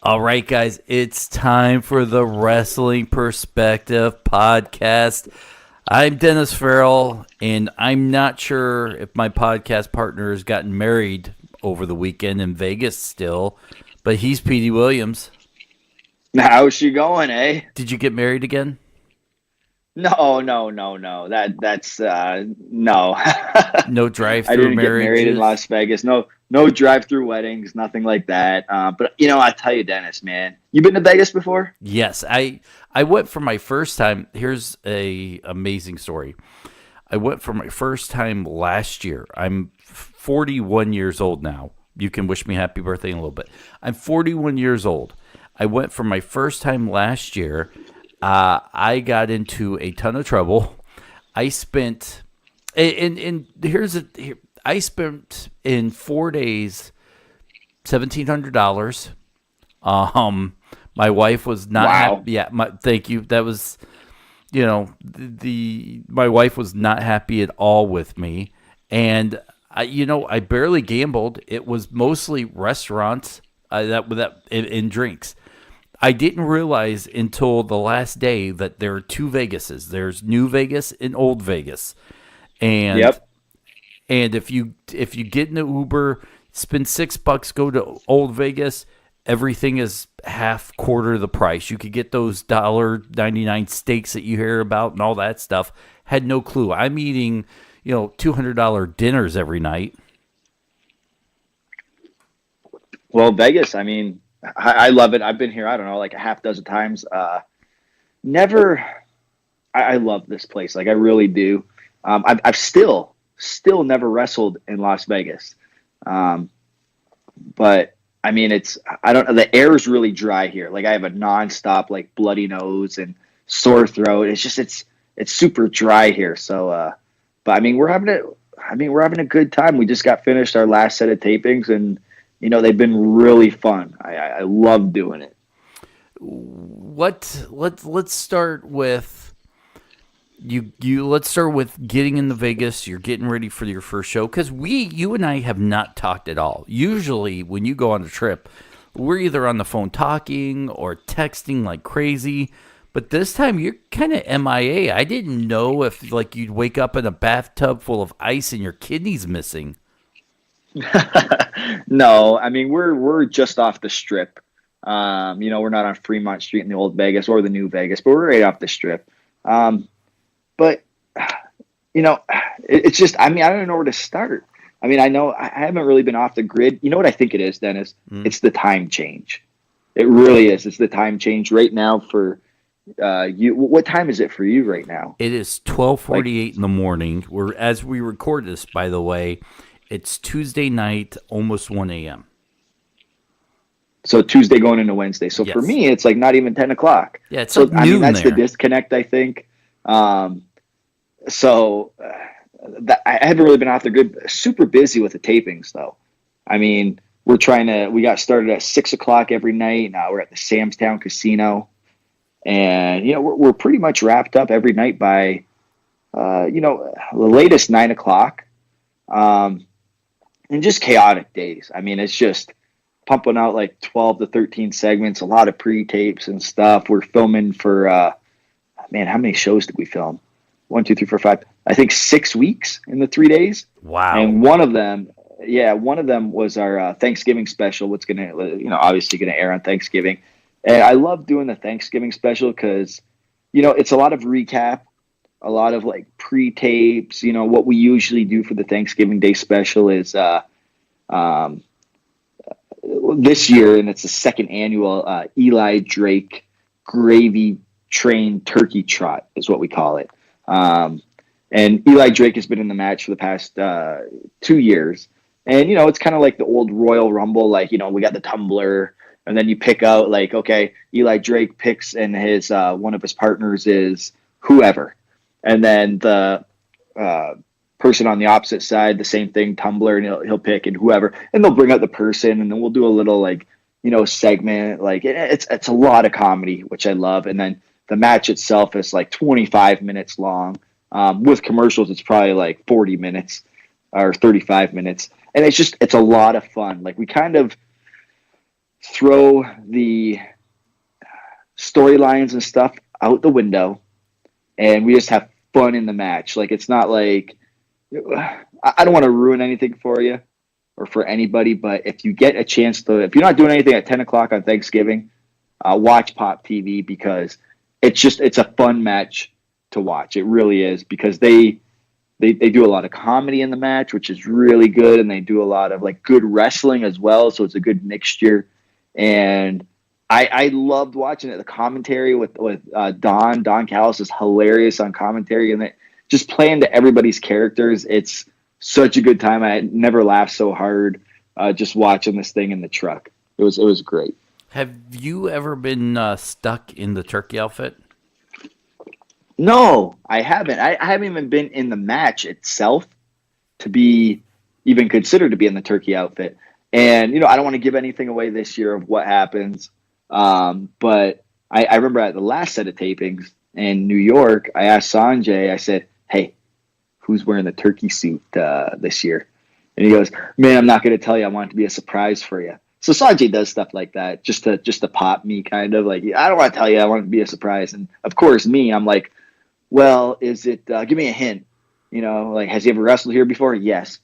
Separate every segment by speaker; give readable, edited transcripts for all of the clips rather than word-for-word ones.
Speaker 1: All right, guys, it's time for the Wrestling Perspective podcast. I'm Dennis Farrell, and I'm not sure if my podcast partner has gotten married over the weekend in Vegas still, but he's Petey Williams.
Speaker 2: How's she going, eh?
Speaker 1: Did you get married again?
Speaker 2: No. That's no.
Speaker 1: No
Speaker 2: I
Speaker 1: drive-through
Speaker 2: didn't get married in
Speaker 1: marriages?
Speaker 2: Las Vegas. No drive-through weddings, nothing like that. But I tell you, Dennis, man, you been to Vegas before?
Speaker 1: Yes, I went for my first time. Here's a amazing story. I went for my first time last year. I'm 41 years old now. You can wish me happy birthday in a little bit. I'm 41 years old. I went for my first time last year. I got into a ton of trouble. I spent, I spent in 4 days $1,700. My wife was not
Speaker 2: Wow.
Speaker 1: happy. Yeah, thank you. That was, my wife was not happy at all with me, and I barely gambled. It was mostly restaurants in drinks. I didn't realize until the last day that there are two Vegases. There's New Vegas and Old Vegas, and
Speaker 2: Yep.
Speaker 1: and if you get in an Uber, spend $6, go to Old Vegas. Everything is quarter the price. You could get those $1.99 steaks that you hear about and all that stuff. Had no clue. I'm eating, $200 dinners every night.
Speaker 2: Well, Vegas. I mean, I love it. I've been here. I don't know, like a half dozen times. Never. I love this place. Like I really do. I've still never wrestled in Las Vegas, but. I mean, I don't know. The air is really dry here. Like I have a nonstop, like bloody nose and sore throat. It's super dry here. So, but I mean, we're having a good time. We just got finished our last set of tapings and, they've been really fun. I love doing it.
Speaker 1: Let's start with let's start with getting into Vegas. You're getting ready for your first show because you and I have not talked at all. Usually when you go on a trip, we're either on the phone talking or texting like crazy. But this time you're kind of MIA. I didn't know if like you'd wake up in a bathtub full of ice and your kidneys missing.
Speaker 2: No, I mean we're just off the strip. We're not on Fremont Street in the old Vegas or the new Vegas, but we're right off the strip. But it's just, I mean, I don't know where to start. I mean, I know I haven't really been off the grid. You know what I think it is, Dennis? It's the time change. It really is. It's the time change right now for you. What time is it for you right now?
Speaker 1: It is 12:48 in the morning. As we record this, by the way, it's Tuesday night, almost 1 a.m.
Speaker 2: So Tuesday going into Wednesday. So
Speaker 1: Yes.
Speaker 2: for me, it's like not even 10 o'clock.
Speaker 1: Yeah, it's
Speaker 2: So,
Speaker 1: like
Speaker 2: I mean,
Speaker 1: noon
Speaker 2: that's
Speaker 1: there.
Speaker 2: the disconnect, I think. I haven't really been off the grid. Super busy with the tapings, though. I mean, we got started at 6 o'clock every night. Now we're at the Samstown Casino. And, we're pretty much wrapped up every night by, the latest 9 o'clock. And just chaotic days. I mean, it's just pumping out like 12 to 13 segments, a lot of pre-tapes and stuff. We're filming for, how many shows did we film? 1, 2, 3, 4, 5. I think 6 weeks in the 3 days.
Speaker 1: Wow.
Speaker 2: And one of them was our Thanksgiving special. What's going to, obviously going to air on Thanksgiving. And I love doing the Thanksgiving special because, it's a lot of recap, a lot of like pre-tapes. What we usually do for the Thanksgiving Day special is this year, and it's the second annual Eli Drake Gravy Train Turkey Trot is what we call it. And Eli Drake has been in the match for the past 2 years. And, it's kind of like the old Royal Rumble. Like, we got the tumbler and then you pick out like, okay, Eli Drake picks and his one of his partners is whoever. And then the person on the opposite side, the same thing, tumbler, and he'll pick and whoever. And they'll bring out the person and then we'll do a little like, segment. Like it's a lot of comedy, which I love. And then the match itself is like 25 minutes long. With commercials, it's probably like 40 minutes or 35 minutes. And it's a lot of fun. Like we kind of throw the storylines and stuff out the window, and we just have fun in the match. Like, it's not like, I don't want to ruin anything for you or for anybody, but if you get a chance to, if you're not doing anything at 10 o'clock on Thanksgiving, watch Pop TV, because it's a fun match to watch. It really is, because they do a lot of comedy in the match, which is really good, and they do a lot of like good wrestling as well. So it's a good mixture, and I loved watching it. The commentary with Don Callis is hilarious on commentary, and just playing to everybody's characters. It's such a good time. I never laughed so hard just watching this thing in the truck. It was great.
Speaker 1: Have you ever been stuck in the turkey outfit?
Speaker 2: No, I haven't. I haven't even been in the match itself to be even considered to be in the turkey outfit. And, I don't want to give anything away this year of what happens. But I remember at the last set of tapings in New York, I asked Sanjay, I said, "Hey, who's wearing the turkey suit this year?" And he goes, "Man, I'm not going to tell you. I want it to be a surprise for you." So Sanjay does stuff like that just to pop me, kind of like, I don't want to tell you. I want it to be a surprise. And of course, I'm like, well, is it, give me a hint, like, has he ever wrestled here before? Yes.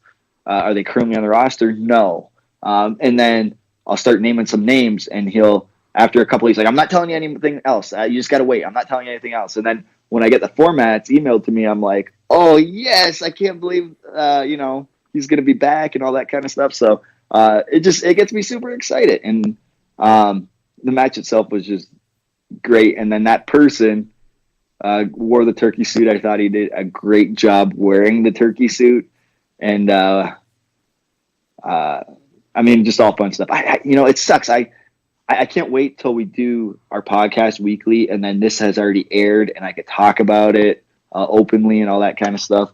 Speaker 2: Are they currently on the roster? No. And then I'll start naming some names, and after a couple weeks, like, I'm not telling you anything else. You just got to wait. I'm not telling you anything else. And then when I get the formats emailed to me, I'm like, oh yes, I can't believe, he's going to be back and all that kind of stuff. So it gets me super excited. And the match itself was just great. And then that person wore the turkey suit. I thought he did a great job wearing the turkey suit. And just all fun stuff. It sucks. I can't wait till we do our podcast weekly, and then this has already aired, and I could talk about it openly and all that kind of stuff.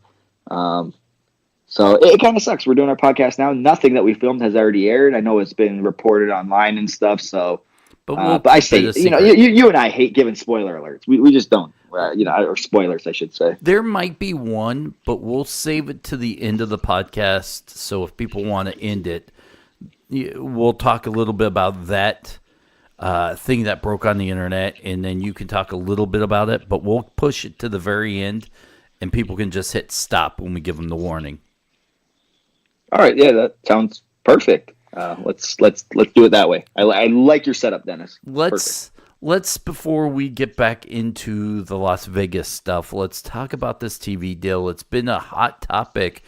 Speaker 2: So it kind of sucks. We're doing our podcast now. Nothing that we filmed has already aired. I know it's been reported online and stuff. So, but I say, you and I hate giving spoiler alerts. We just don't, or spoilers, I should say.
Speaker 1: There might be one, but we'll save it to the end of the podcast. So if people want to end it, we'll talk a little bit about that thing that broke on the internet, and then you can talk a little bit about it, but we'll push it to the very end, and people can just hit stop when we give them the warning.
Speaker 2: All right. Yeah, that sounds perfect. Let's do it that way. I like your setup, Dennis.
Speaker 1: Let's before we get back into the Las Vegas stuff, let's talk about this TV deal. It's been a hot topic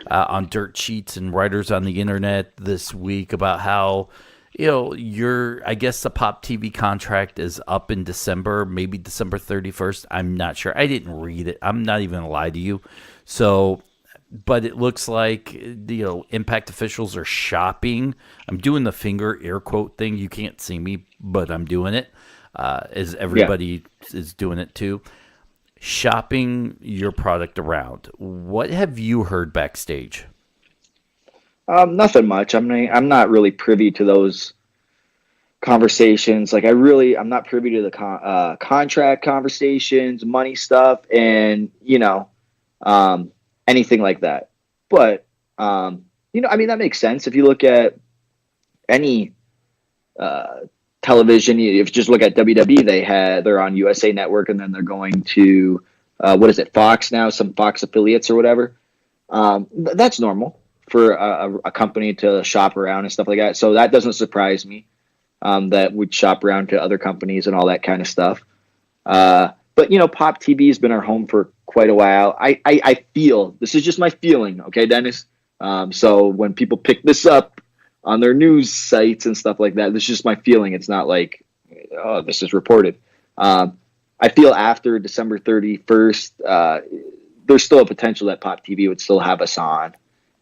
Speaker 1: on dirt sheets and writers on the internet this week about how, I guess the Pop TV contract is up in December, maybe December 31st. I'm not sure. I didn't read it. I'm not even going to lie to you. So, but it looks like, Impact officials are shopping. I'm doing the finger air quote thing. You can't see me, but I'm doing it, as everybody is doing it too. Shopping your product around. What have you heard backstage?
Speaker 2: Nothing much. I'm not really privy to those conversations. Like, I'm not privy to the contract conversations, money stuff, and anything like that. But that makes sense. If you look at any television, if you just look at WWE, they're on USA Network, and then they're going to Fox now, some Fox affiliates or whatever. That's normal for a company to shop around and stuff like that. So that doesn't surprise me, that would shop around to other companies and all that kind of stuff. But Pop TV has been our home for quite a while. I feel, this is just my feeling, okay, Dennis? So when people pick this up on their news sites and stuff like that, this is just my feeling. It's not like, oh, this is reported. I feel after December 31st, there's still a potential that Pop TV would still have us on.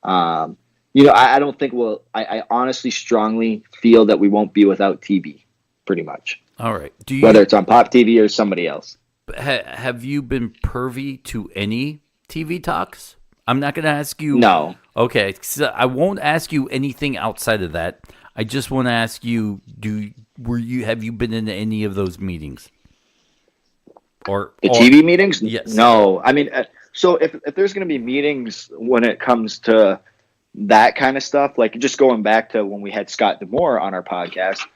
Speaker 2: I don't think I honestly strongly feel that we won't be without TV, pretty much.
Speaker 1: All right.
Speaker 2: Whether it's on Pop TV or somebody else.
Speaker 1: Have you been privy to any TV talks? I'm not going to ask you.
Speaker 2: No.
Speaker 1: Okay. So I won't ask you anything outside of that. I just want to ask you, have you been in any of those meetings? Or
Speaker 2: TV meetings?
Speaker 1: Yes.
Speaker 2: No. I mean, so if there's going to be meetings when it comes to, that kind of stuff. Like just going back to when we had Scott D'Amore on our podcast,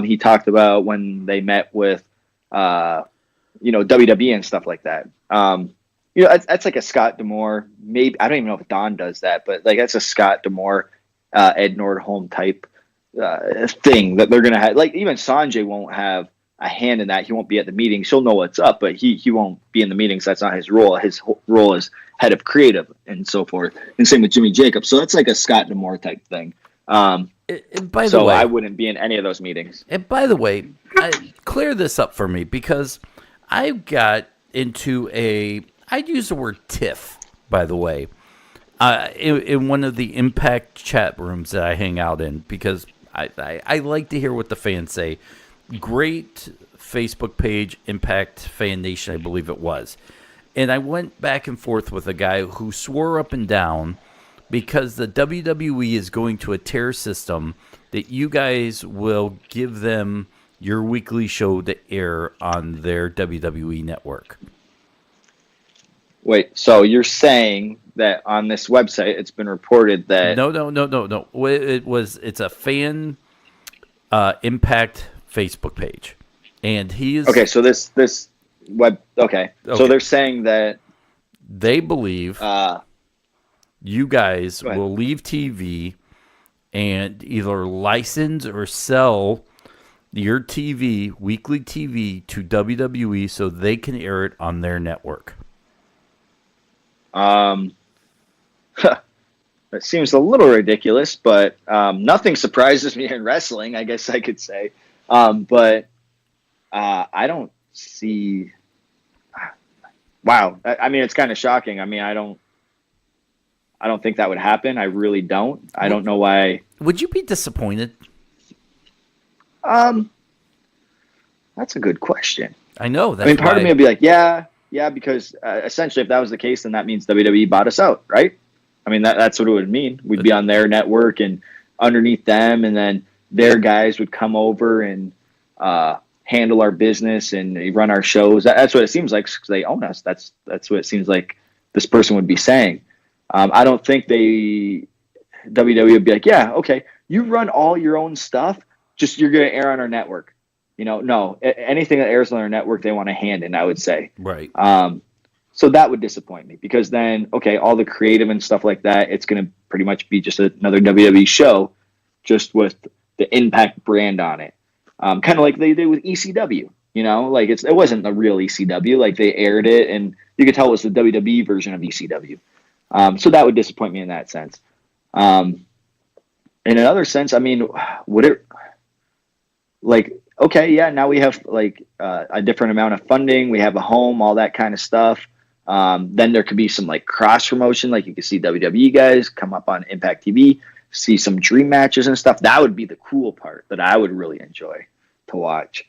Speaker 2: he talked about when they met with, WWE and stuff like that. That's like a Scott D'Amore. Maybe I don't even know if Don does that, but like that's a Scott D'Amore, Ed Nordholm type thing that they're gonna have. Like even Sanjay won't have a hand in that. He won't be at the meetings. He'll know what's up, but he won't be in the meetings. That's not his role. His role is head of creative and so forth. And same with Jimmy Jacobs. So that's like a Scott D'Amore type thing.
Speaker 1: By the way,
Speaker 2: I wouldn't be in any of those meetings.
Speaker 1: And by the way, clear this up for me because I got into I'd use the word tiff, by the way, in one of the Impact chat rooms that I hang out in because I like to hear what the fans say. Great Facebook page, Impact Fan Nation, I believe it was. And I went back and forth with a guy who swore up and down because the WWE is going to a tier system that you guys will give them your weekly show to air on their WWE network.
Speaker 2: Wait, so you're saying that on this website it's been reported that
Speaker 1: No. It's a fan Impact Facebook page. And he is
Speaker 2: okay, so this web okay. So they're saying that
Speaker 1: they believe you guys will leave TV and either license or sell your weekly TV to WWE so they can air it on their network.
Speaker 2: That seems a little ridiculous, but nothing surprises me in wrestling, I guess I could say. But I don't see. Wow, I mean, it's kind of shocking. I mean, I don't think that would happen. I really don't. I don't know why.
Speaker 1: Would you be disappointed?
Speaker 2: That's a good question.
Speaker 1: I know.
Speaker 2: I mean, part of me would be like, yeah, because essentially, if that was the case, then that means WWE bought us out, right? I mean, that's what it would mean. We'd be on their network and underneath them, and then their guys would come over and handle our business and run our shows. That's what it seems like because they own us. That's what it seems like this person would be saying. I don't think WWE would be like, yeah, okay, you run all your own stuff, just you're going to air on our network. No, anything that airs on our network, they want a hand in, I would say.
Speaker 1: Right.
Speaker 2: So that would disappoint me because then, okay, all the creative and stuff like that, it's going to pretty much be just another WWE show, just with the Impact brand on it. Kind of like they did with ECW, like it wasn't the real ECW, like they aired it and you could tell it was the WWE version of ECW. So that would disappoint me in that sense. In another sense, I mean, would it okay, yeah, now we have a different amount of funding. We have a home, all that kind of stuff. Then there could be some cross promotion, like you could see WWE guys come up on Impact TV, see some dream matches and stuff. That would be the cool part that I would really enjoy to watch.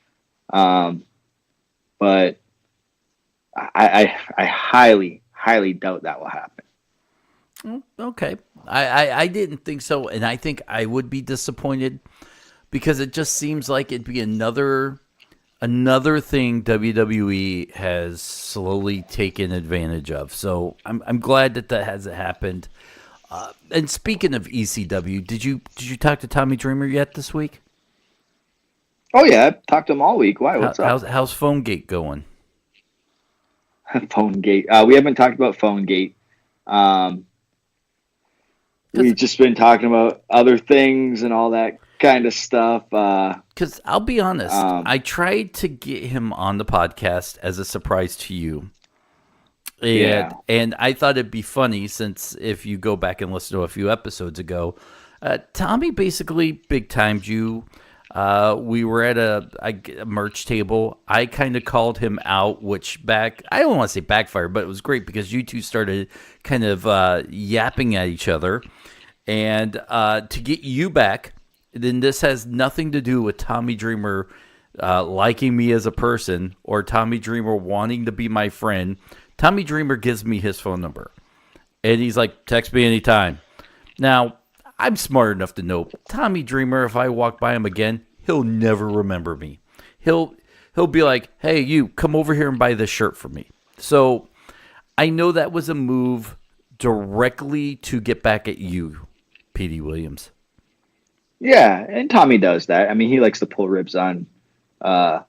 Speaker 2: But I highly, highly doubt that will happen.
Speaker 1: Okay. I didn't think so, and I think I would be disappointed because it just seems like it'd be another thing WWE has slowly taken advantage of. So I'm glad that hasn't happened. And speaking of ECW, did you talk to Tommy Dreamer yet this week?
Speaker 2: Oh yeah, I've talked to him all week. Why? What's up?
Speaker 1: How's PhoneGate going?
Speaker 2: PhoneGate. We haven't talked about PhoneGate. We've just been talking about other things and all that kind of stuff.
Speaker 1: Because I'll be honest, I tried to get him on the podcast as a surprise to you. And I thought it'd be funny since if you go back and listen to a few episodes ago, Tommy basically big-timed you. We were at a merch table. I kind of called him out, which I don't want to say backfired, but it was great because you two started kind of yapping at each other. And to get you back, then this has nothing to do with Tommy Dreamer liking me as a person or Tommy Dreamer wanting to be my friend. Tommy Dreamer gives me his phone number. And he's like, text me anytime. Now, I'm smart enough to know Tommy Dreamer, if I walk by him again, he'll never remember me. He'll be like, hey, you, come over here and buy this shirt for me. So I know that was a move directly to get back at you. Petey Williams.
Speaker 2: Yeah, and Tommy does that. I mean, he likes to pull ribs on, uh,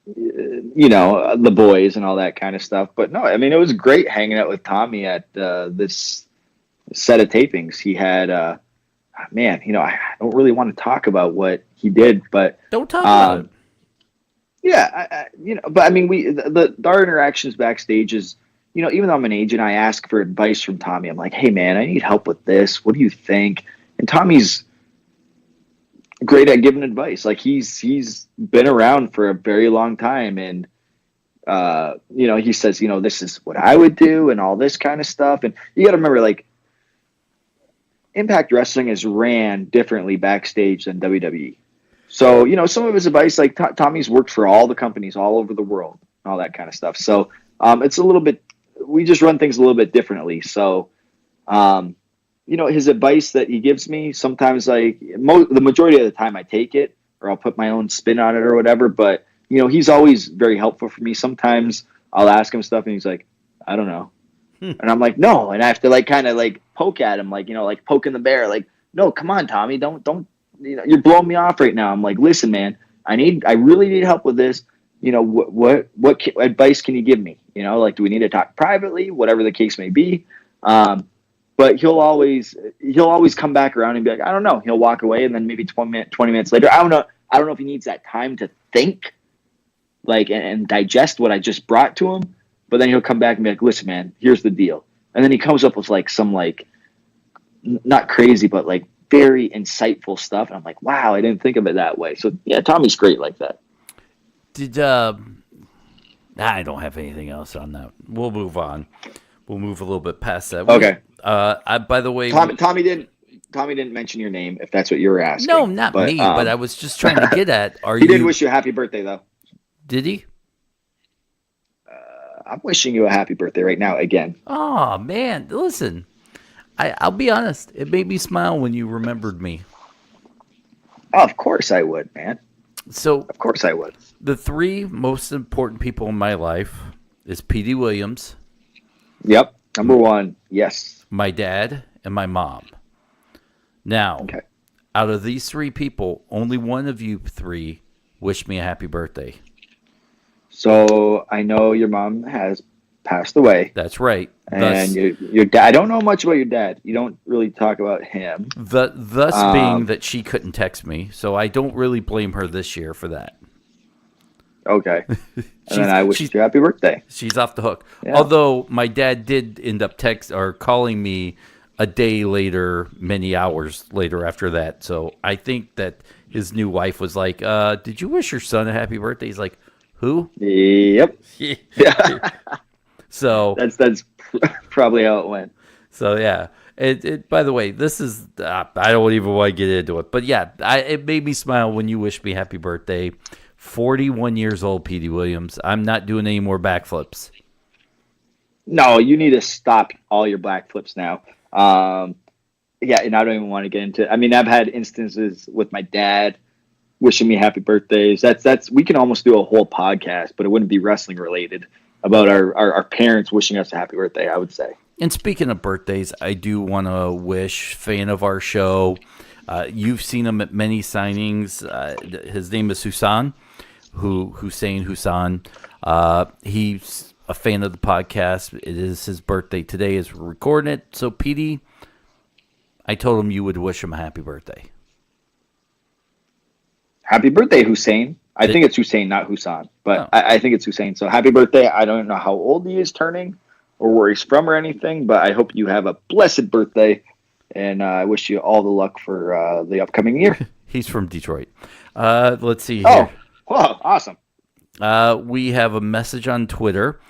Speaker 2: the boys and all that kind of stuff. But no, I mean, it was great hanging out with Tommy at this set of tapings. He had, man, I don't really want to talk about what he did, but
Speaker 1: Don't talk about it.
Speaker 2: yeah, but I mean, our interactions backstage is, even though I'm an agent, I ask for advice from Tommy. I'm like, hey man, I need help with this. What do you think? And Tommy's great at giving advice. Like he's been around for a very long time, and he says, this is what I would do, and all this kind of stuff. And you got to remember, like, Impact Wrestling is ran differently backstage than WWE. So, some of his advice, like Tommy's worked for all the companies all over the world, and all that kind of stuff. So, it's a little bit, we just run things a little bit differently. So, his advice that he gives me, sometimes like the majority of the time I take it, or I'll put my own spin on it or whatever. But, he's always very helpful for me. Sometimes I'll ask him stuff and he's like, I don't know. And I'm like, no. And I have to like kind of like poke at him, like, like poking the bear, like, no, come on, Tommy, don't, you're blowing me off right now. I'm like, listen, man, I really need help with this. What advice can you give me? Like, do we need to talk privately? Whatever the case may be. But he'll always come back around and be like, I don't know. He'll walk away, and then maybe 20 minutes later, I don't know if he needs that time to think, like, and digest what I just brought to him. But then he'll come back and be like, listen, man, here's the deal. And then he comes up with like some, like, not crazy, but like very insightful stuff. And I'm like, wow, I didn't think of it that way. So yeah, Tommy's great like that.
Speaker 1: I don't have anything else on that. We'll move on. We'll move a little bit past that.
Speaker 2: Okay.
Speaker 1: By the way,
Speaker 2: Tommy didn't mention your name, if that's what you were asking.
Speaker 1: No, not me. But I was just trying to get at.
Speaker 2: He did wish you a happy birthday, though.
Speaker 1: Did he?
Speaker 2: I'm wishing you a happy birthday right now again.
Speaker 1: Oh man, listen. I'll be honest. It made me smile when you remembered me.
Speaker 2: Oh, of course I would, man.
Speaker 1: So
Speaker 2: of course I would.
Speaker 1: The three most important people in my life is Petey Williams.
Speaker 2: Yep. Number one. Yes.
Speaker 1: My dad and my mom. Now,
Speaker 2: okay.
Speaker 1: Out of these three people, only one of you three wished me a happy birthday.
Speaker 2: So I know your mom has passed away.
Speaker 1: That's right.
Speaker 2: And your dad. I don't know much about your dad. You don't really talk about him.
Speaker 1: Thus being that she couldn't text me, so I don't really blame her this year for that.
Speaker 2: Okay. And then I wish you happy birthday.
Speaker 1: She's off the hook.
Speaker 2: Yeah.
Speaker 1: Although my dad did end up calling me a day later, many hours later after that. So I think that his new wife was like, did you wish your son a happy birthday? He's like, who?
Speaker 2: Yep.
Speaker 1: Yeah. So
Speaker 2: that's probably how it went.
Speaker 1: So yeah. By the way, this is I don't even want to get into it, but yeah, it made me smile when you wished me happy birthday. 41 years old, Petey Williams. I'm not doing any more backflips.
Speaker 2: No, you need to stop all your backflips now. Yeah, and I don't even want to get into it. I mean, I've had instances with my dad wishing me happy birthdays. That's we can almost do a whole podcast, but it wouldn't be wrestling related, about our parents wishing us a happy birthday, I would say.
Speaker 1: And speaking of birthdays, I do want to wish fan of our show. You've seen him at many signings. His name is Hussein Hussein. He's a fan of the podcast. It is his birthday today as we're recording it. So, Petey, I told him you would wish him a happy birthday.
Speaker 2: Happy birthday, Hussein. I think it's Hussein, not Hussein, but I think it's Hussein. So happy birthday. I don't know how old he is turning or where he's from or anything, but I hope you have a blessed birthday, and I wish you all the luck for the upcoming year.
Speaker 1: He's from Detroit. Let's see here.
Speaker 2: Oh, awesome.
Speaker 1: We have a message on Twitter.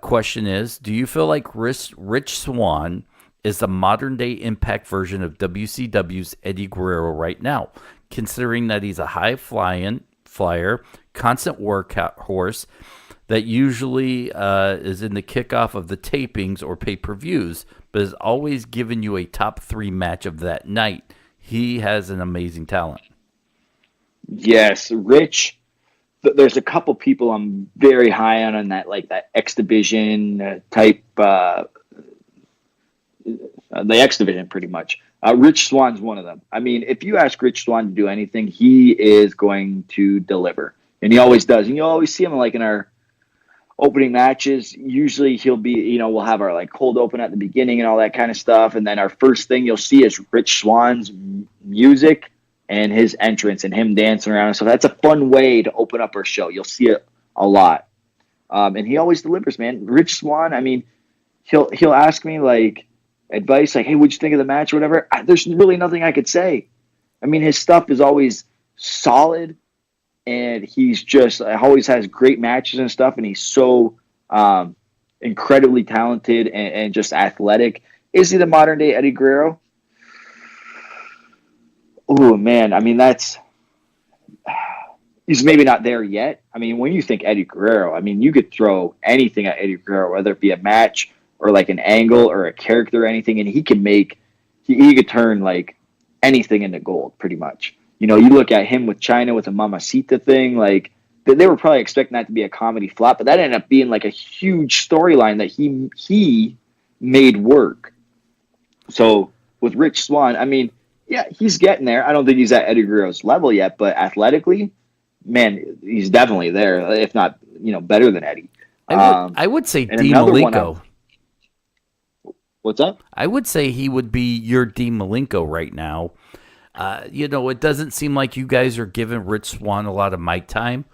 Speaker 1: Question is, do you feel like Rich Swann is the modern-day Impact version of WCW's Eddie Guerrero right now, considering that he's a high-flyer, constant workhorse that usually is in the kickoff of the tapings or pay-per-views, but has always given you a top 3 match of that night? He has an amazing talent. Yes,
Speaker 2: Rich. There's a couple people I'm very high on that, like that X Division type, the X Division pretty much. Rich Swann's one of them. I mean, if you ask Rich Swann to do anything, he is going to deliver, and he always does. And you'll always see him like in our opening matches. Usually he'll be, we'll have our like cold open at the beginning and all that kind of stuff, and then our first thing you'll see is Rich Swann's music and his entrance and him dancing around. So that's a fun way to open up our show. You'll see it a lot, and he always delivers, man. Rich Swann. I mean, he'll ask me like advice, like, "Hey, what'd you think of the match?" or whatever. There's really nothing I could say. I mean, his stuff is always solid, and he's just always has great matches and stuff, and he's so incredibly talented and just athletic. Is he the modern day Eddie Guerrero? Oh man, I mean he's maybe not there yet. I mean, when you think Eddie Guerrero, I mean, you could throw anything at Eddie Guerrero, whether it be a match or like an angle or a character or anything, and he could turn like anything into gold pretty much. You look at him with China with the Mamacita thing, like they were probably expecting that to be a comedy flop, but that ended up being like a huge storyline that he made work. So with Rich Swann, I mean, yeah, he's getting there. I don't think he's at Eddie Guerrero's level yet, but athletically, man, he's definitely there, if not, better than Eddie.
Speaker 1: I would say Dean Malenko.
Speaker 2: What's up?
Speaker 1: I would say he would be your Dean Malenko right now. It doesn't seem like you guys are giving Rich Swann a lot of mic time.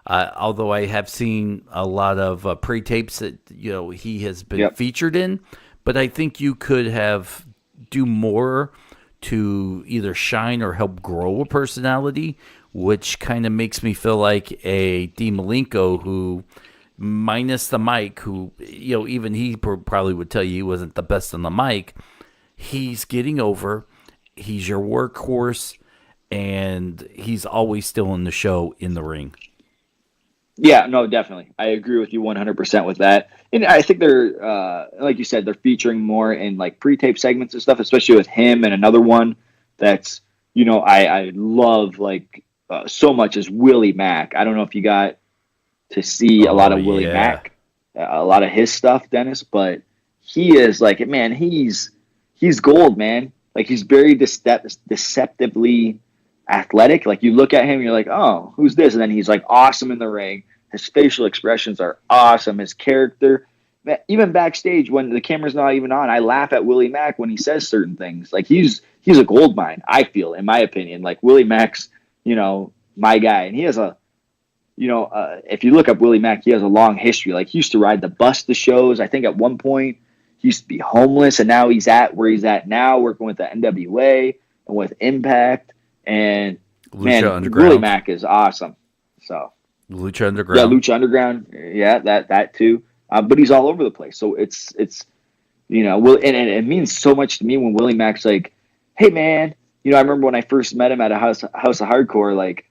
Speaker 1: Although I have seen a lot of pre-tapes that he has been featured in, but I think you could do more to either shine or help grow a personality, which kind of makes me feel like a Dean Malenko who, minus the mic, who even he probably would tell you he wasn't the best on the mic. He's getting over. He's your workhorse, and he's always still in the show in the ring.
Speaker 2: Yeah, no, definitely. I agree with you 100% with that. And I think they're, like you said, they're featuring more in like pre-tape segments and stuff, especially with him and another one that's, I love like so much is Willie Mack. I don't know if you got to see a lot of Willie Mack, a lot of his stuff, Dennis, but he is like, man, he's gold, man. Like he's very deceptively athletic. Like you look at him, you're like, oh, who's this? And then he's like awesome in the ring. His facial expressions are awesome. His character, even backstage when the camera's not even on, I laugh at Willie Mack when he says certain things. Like he's a gold mine, I feel, in my opinion. Like Willie Mack's, my guy. And he has if you look up Willie Mack, he has a long history. Like he used to ride the bus to shows. I think at one point he used to be homeless, and now he's at where he's at now, working with the NWA and with Impact. And
Speaker 1: Lucha Underground.
Speaker 2: Willie Mack is awesome. So
Speaker 1: Lucha Underground.
Speaker 2: Yeah, Lucha Underground. Yeah, that too. But he's all over the place. So it's and it means so much to me when Willie Mack's like, hey man, I remember when I first met him at a House of Hardcore, like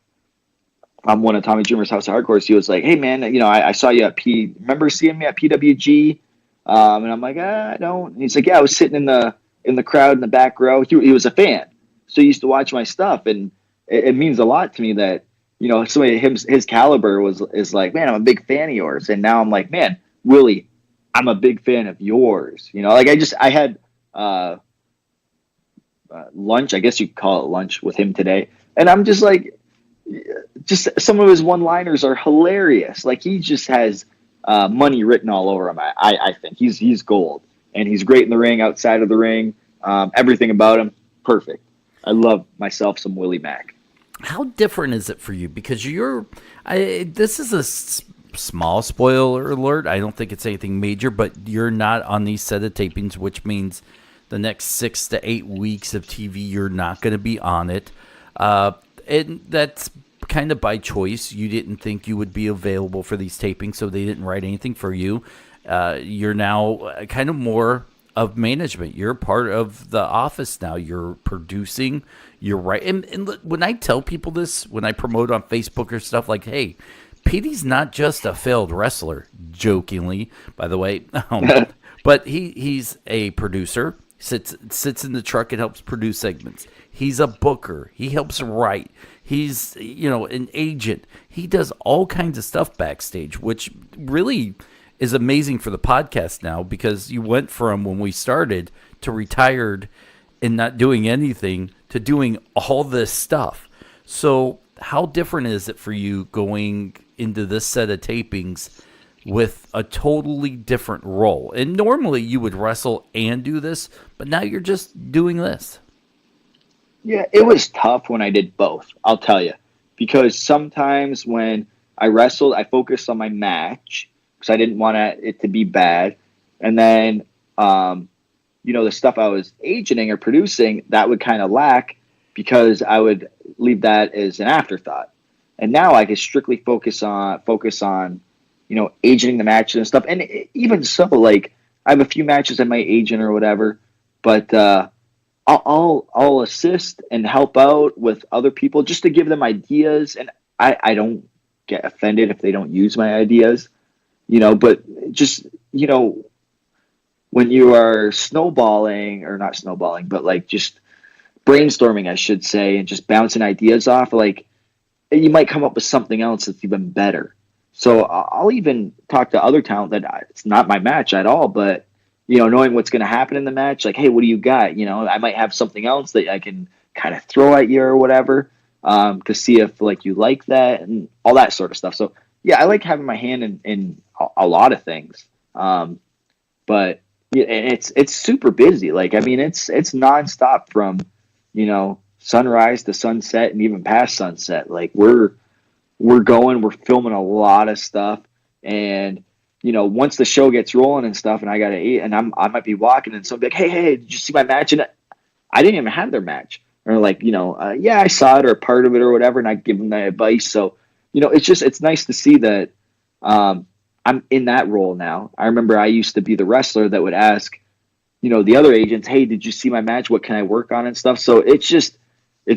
Speaker 2: I'm one of Tommy Dreamer's House of Hardcore. So he was like, hey man, I saw you at remember seeing me at PWG? And I'm like, I don't. And he's like, yeah, I was sitting in the crowd in the back row. He was a fan. So he used to watch my stuff, and it means a lot to me that, somebody his caliber is like, man, I'm a big fan of yours. And now I'm like, man, Willie, I'm a big fan of yours. I had lunch, I guess you could call it lunch, with him today. And I'm just like, some of his one-liners are hilarious. Like he just has money written all over him. I think he's gold, and he's great in the ring, outside of the ring. Everything about him, perfect. I love myself some Willie Mack.
Speaker 1: How different is it for you? Because this is a small spoiler alert. I don't think it's anything major, but you're not on these set of tapings, which means the next 6 to 8 weeks of TV, you're not going to be on it. And that's kind of by choice. You didn't think you would be available for these tapings, so they didn't write anything for you. You're now kind of more of management. You're part of the office now. You're producing. You're right. And when I tell people this, when I promote on Facebook or stuff, like, hey, Petey's not just a failed wrestler, jokingly, by the way, but he's a producer. Sits in the truck and helps produce segments. He's a booker. He helps write. He's, an agent. He does all kinds of stuff backstage, which really is amazing for the podcast now, because you went from when we started to retired and not doing anything to doing all this stuff. So, how different is it for you going into this set of tapings with a totally different role? And normally you would wrestle and do this, but now you're just doing this.
Speaker 2: Yeah, it was tough when I did both, I'll tell you. Because sometimes when I wrestled, I focused on my match because I didn't want it to be bad. And then, the stuff I was agenting or producing, that would kind of lack because I would leave that as an afterthought. And now I can strictly focus on, agenting the matches and stuff. And even so, like, I have a few matches I might agent or whatever, but I'll assist and help out with other people just to give them ideas. And I don't get offended if they don't use my ideas, but just, when you are snowballing or not snowballing, but like just brainstorming, I should say, and just bouncing ideas off, like you might come up with something else that's even better. So I'll even talk to other talent that it's not my match at all, but knowing what's going to happen in the match, like, hey, what do you got? I might have something else that I can kind of throw at you or whatever, to see if like you like that and all that sort of stuff. So yeah, I like having my hand in a lot of things. But yeah, it's super busy. Like, I mean, it's nonstop from, sunrise to sunset and even past sunset. Like we're filming a lot of stuff. And, once the show gets rolling and stuff and I got to eat and I might be walking and somebody like, hey, did you see my match? And I didn't even have their match or like, yeah, I saw it or part of it or whatever. And I give them that advice. So, it's nice to see that, I'm in that role now. I remember I used to be the wrestler that would ask, the other agents, hey, did you see my match? What can I work on and stuff? So it's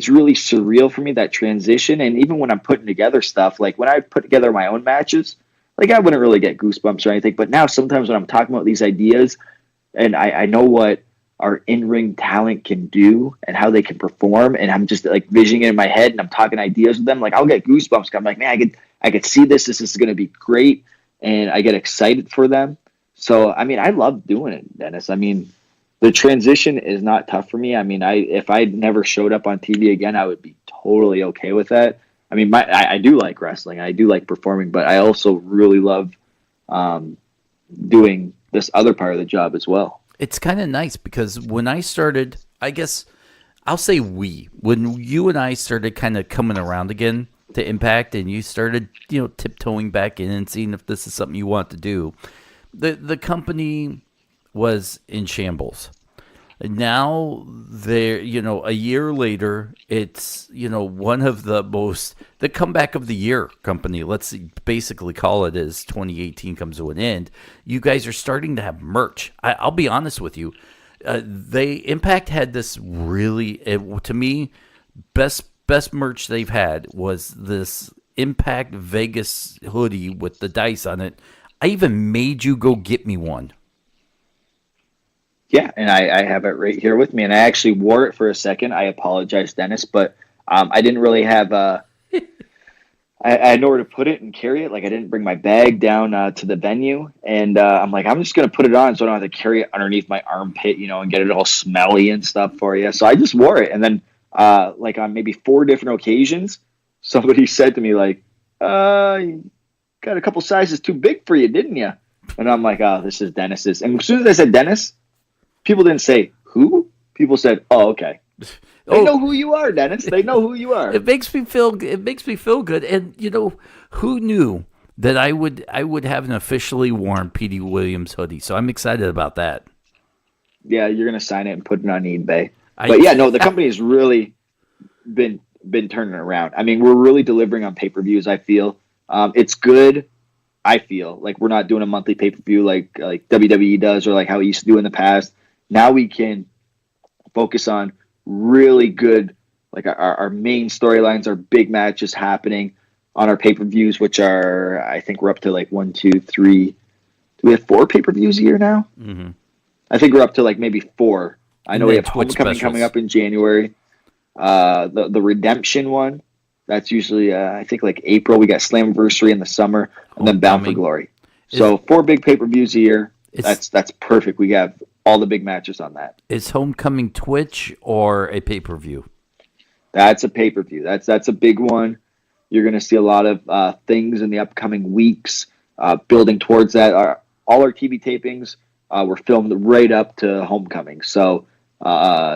Speaker 2: really surreal for me, that transition. And even when I'm putting together stuff, like when I put together my own matches, like I wouldn't really get goosebumps or anything. But now sometimes when I'm talking about these ideas and I know what our in-ring talent can do and how they can perform, and I'm just like visioning it in my head and I'm talking ideas with them, like I'll get goosebumps. I'm like, man, I could see this. This is going to be great. And I get excited for them. So, I mean, I love doing it, Dennis. I mean, the transition is not tough for me. I mean, if I never showed up on TV again, I would be totally okay with that. I mean, I do like wrestling. I do like performing, but I also really love doing this other part of the job as well.
Speaker 1: It's kind of nice because when I started, I guess I'll say when you and I started kind of coming around again to Impact and you started, tiptoeing back in and seeing if this is something you want to do, the company was in shambles. Now they're, a year later, it's, one of the comeback of the year company. Let's basically call it as 2018 comes to an end. You guys are starting to have merch. I'll be honest with you. Impact had this really, to me, best merch they've had was this Impact Vegas hoodie with the dice on it. I even made you go get me one.
Speaker 2: Yeah, and I have it right here with me, and I actually wore it for a second. I apologize, Dennis, but I didn't really have I had nowhere to put it and carry it. Like I didn't bring my bag down to the venue, and I'm like, I'm just gonna put it on so I don't have to carry it underneath my armpit, and get it all smelly and stuff for you. So I just wore it, and then like on maybe 4 different occasions, somebody said to me like, "You got a couple sizes too big for you, didn't you?" And I'm like, "Oh, this is Dennis's." And as soon as I said Dennis, people didn't say who. People said, "Oh, okay." They know who you are, Dennis. They know who you are.
Speaker 1: It makes me feel good. And who knew that I would have an officially worn Petey Williams hoodie? So I'm excited about that.
Speaker 2: Yeah, you're gonna sign it and put it on eBay. But yeah, no, the company has really been turning around. I mean, we're really delivering on pay-per-views. I feel it's good. I feel like we're not doing a monthly pay-per-view like WWE does or like how we used to do in the past. Now we can focus on really good, like our main storylines, our big matches happening on our pay-per-views, which are, I think we're up to like 1, 2, 3. Do we have 4 pay-per-views a year now?
Speaker 1: Mm-hmm.
Speaker 2: I think we're up to like maybe 4. I know we have
Speaker 1: Twitch
Speaker 2: Homecoming coming up in January. The Redemption one, that's usually, I think like April. We got Slammiversary in the summer, and then Bound for Glory. So 4 big pay-per-views a year. That's perfect. We have all the big matches on that.
Speaker 1: Is Homecoming Twitch or a pay-per-view?
Speaker 2: That's a pay-per-view. That's a big one. You're going to see a lot of things in the upcoming weeks building towards that. All our TV tapings were filmed right up to Homecoming. So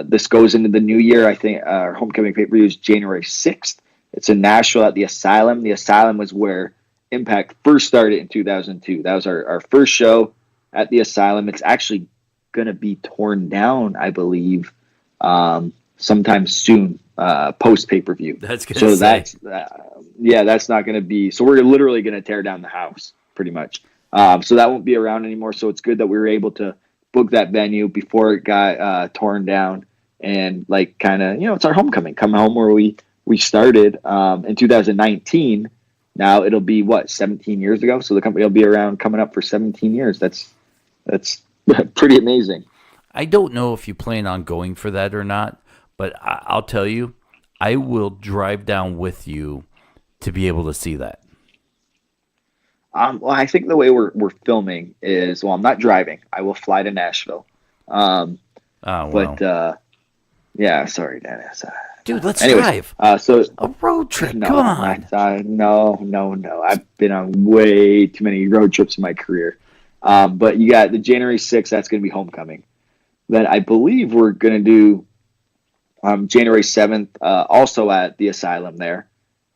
Speaker 2: this goes into the new year. I think our Homecoming pay-per-view is January 6th. It's in Nashville at the Asylum. The Asylum was where Impact first started in 2002. That was our first show at the Asylum. It's actually going to be torn down, I believe, sometime soon, post pay-per-view.
Speaker 1: That's good. So
Speaker 2: that's not going to be. So we're literally going to tear down the house, pretty much. So that won't be around anymore. So it's good that we were able to book that venue before it got torn down, and like kind of, it's our homecoming, come home where we started in 2019. Now it'll be 17 years ago. So the company will be around coming up for 17 years. That's pretty amazing.
Speaker 1: I don't know if you plan on going for that or not, but I'll tell you, I will drive down with you to be able to see that.
Speaker 2: Well, I think the way we're filming is, I'm not driving. I will fly to Nashville. But yeah, sorry, Dennis.
Speaker 1: Dude, let's drive.
Speaker 2: So
Speaker 1: a road trip.
Speaker 2: No,
Speaker 1: come on.
Speaker 2: No. I've been on way too many road trips in my career. But you got the January 6th. That's going to be Homecoming. Then I believe we're going to do January 7th, also at the Asylum there.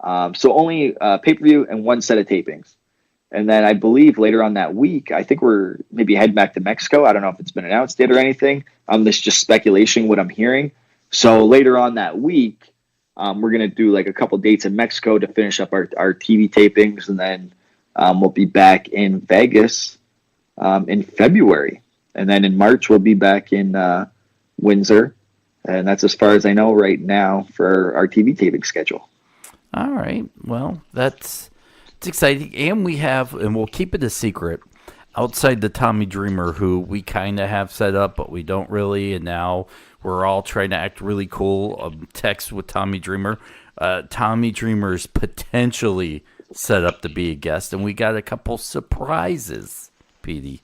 Speaker 2: So only pay-per-view and one set of tapings. And then I believe later on that week, I think we're maybe heading back to Mexico. I don't know if it's been announced yet or anything. This is just speculation, what I'm hearing. So later on that week, we're going to do like a couple dates in Mexico to finish up our TV tapings. And then we'll be back in Vegas in February. And then in March, we'll be back in Windsor. And that's as far as I know right now for our TV taping schedule.
Speaker 1: All right. Well, it's exciting. And we'll keep it a secret, outside the Tommy Dreamer, who we kind of have set up, but we don't really. And now we're all trying to act really cool. Text with Tommy Dreamer. Tommy Dreamer's potentially set up to be a guest, and we got a couple surprises, Petey.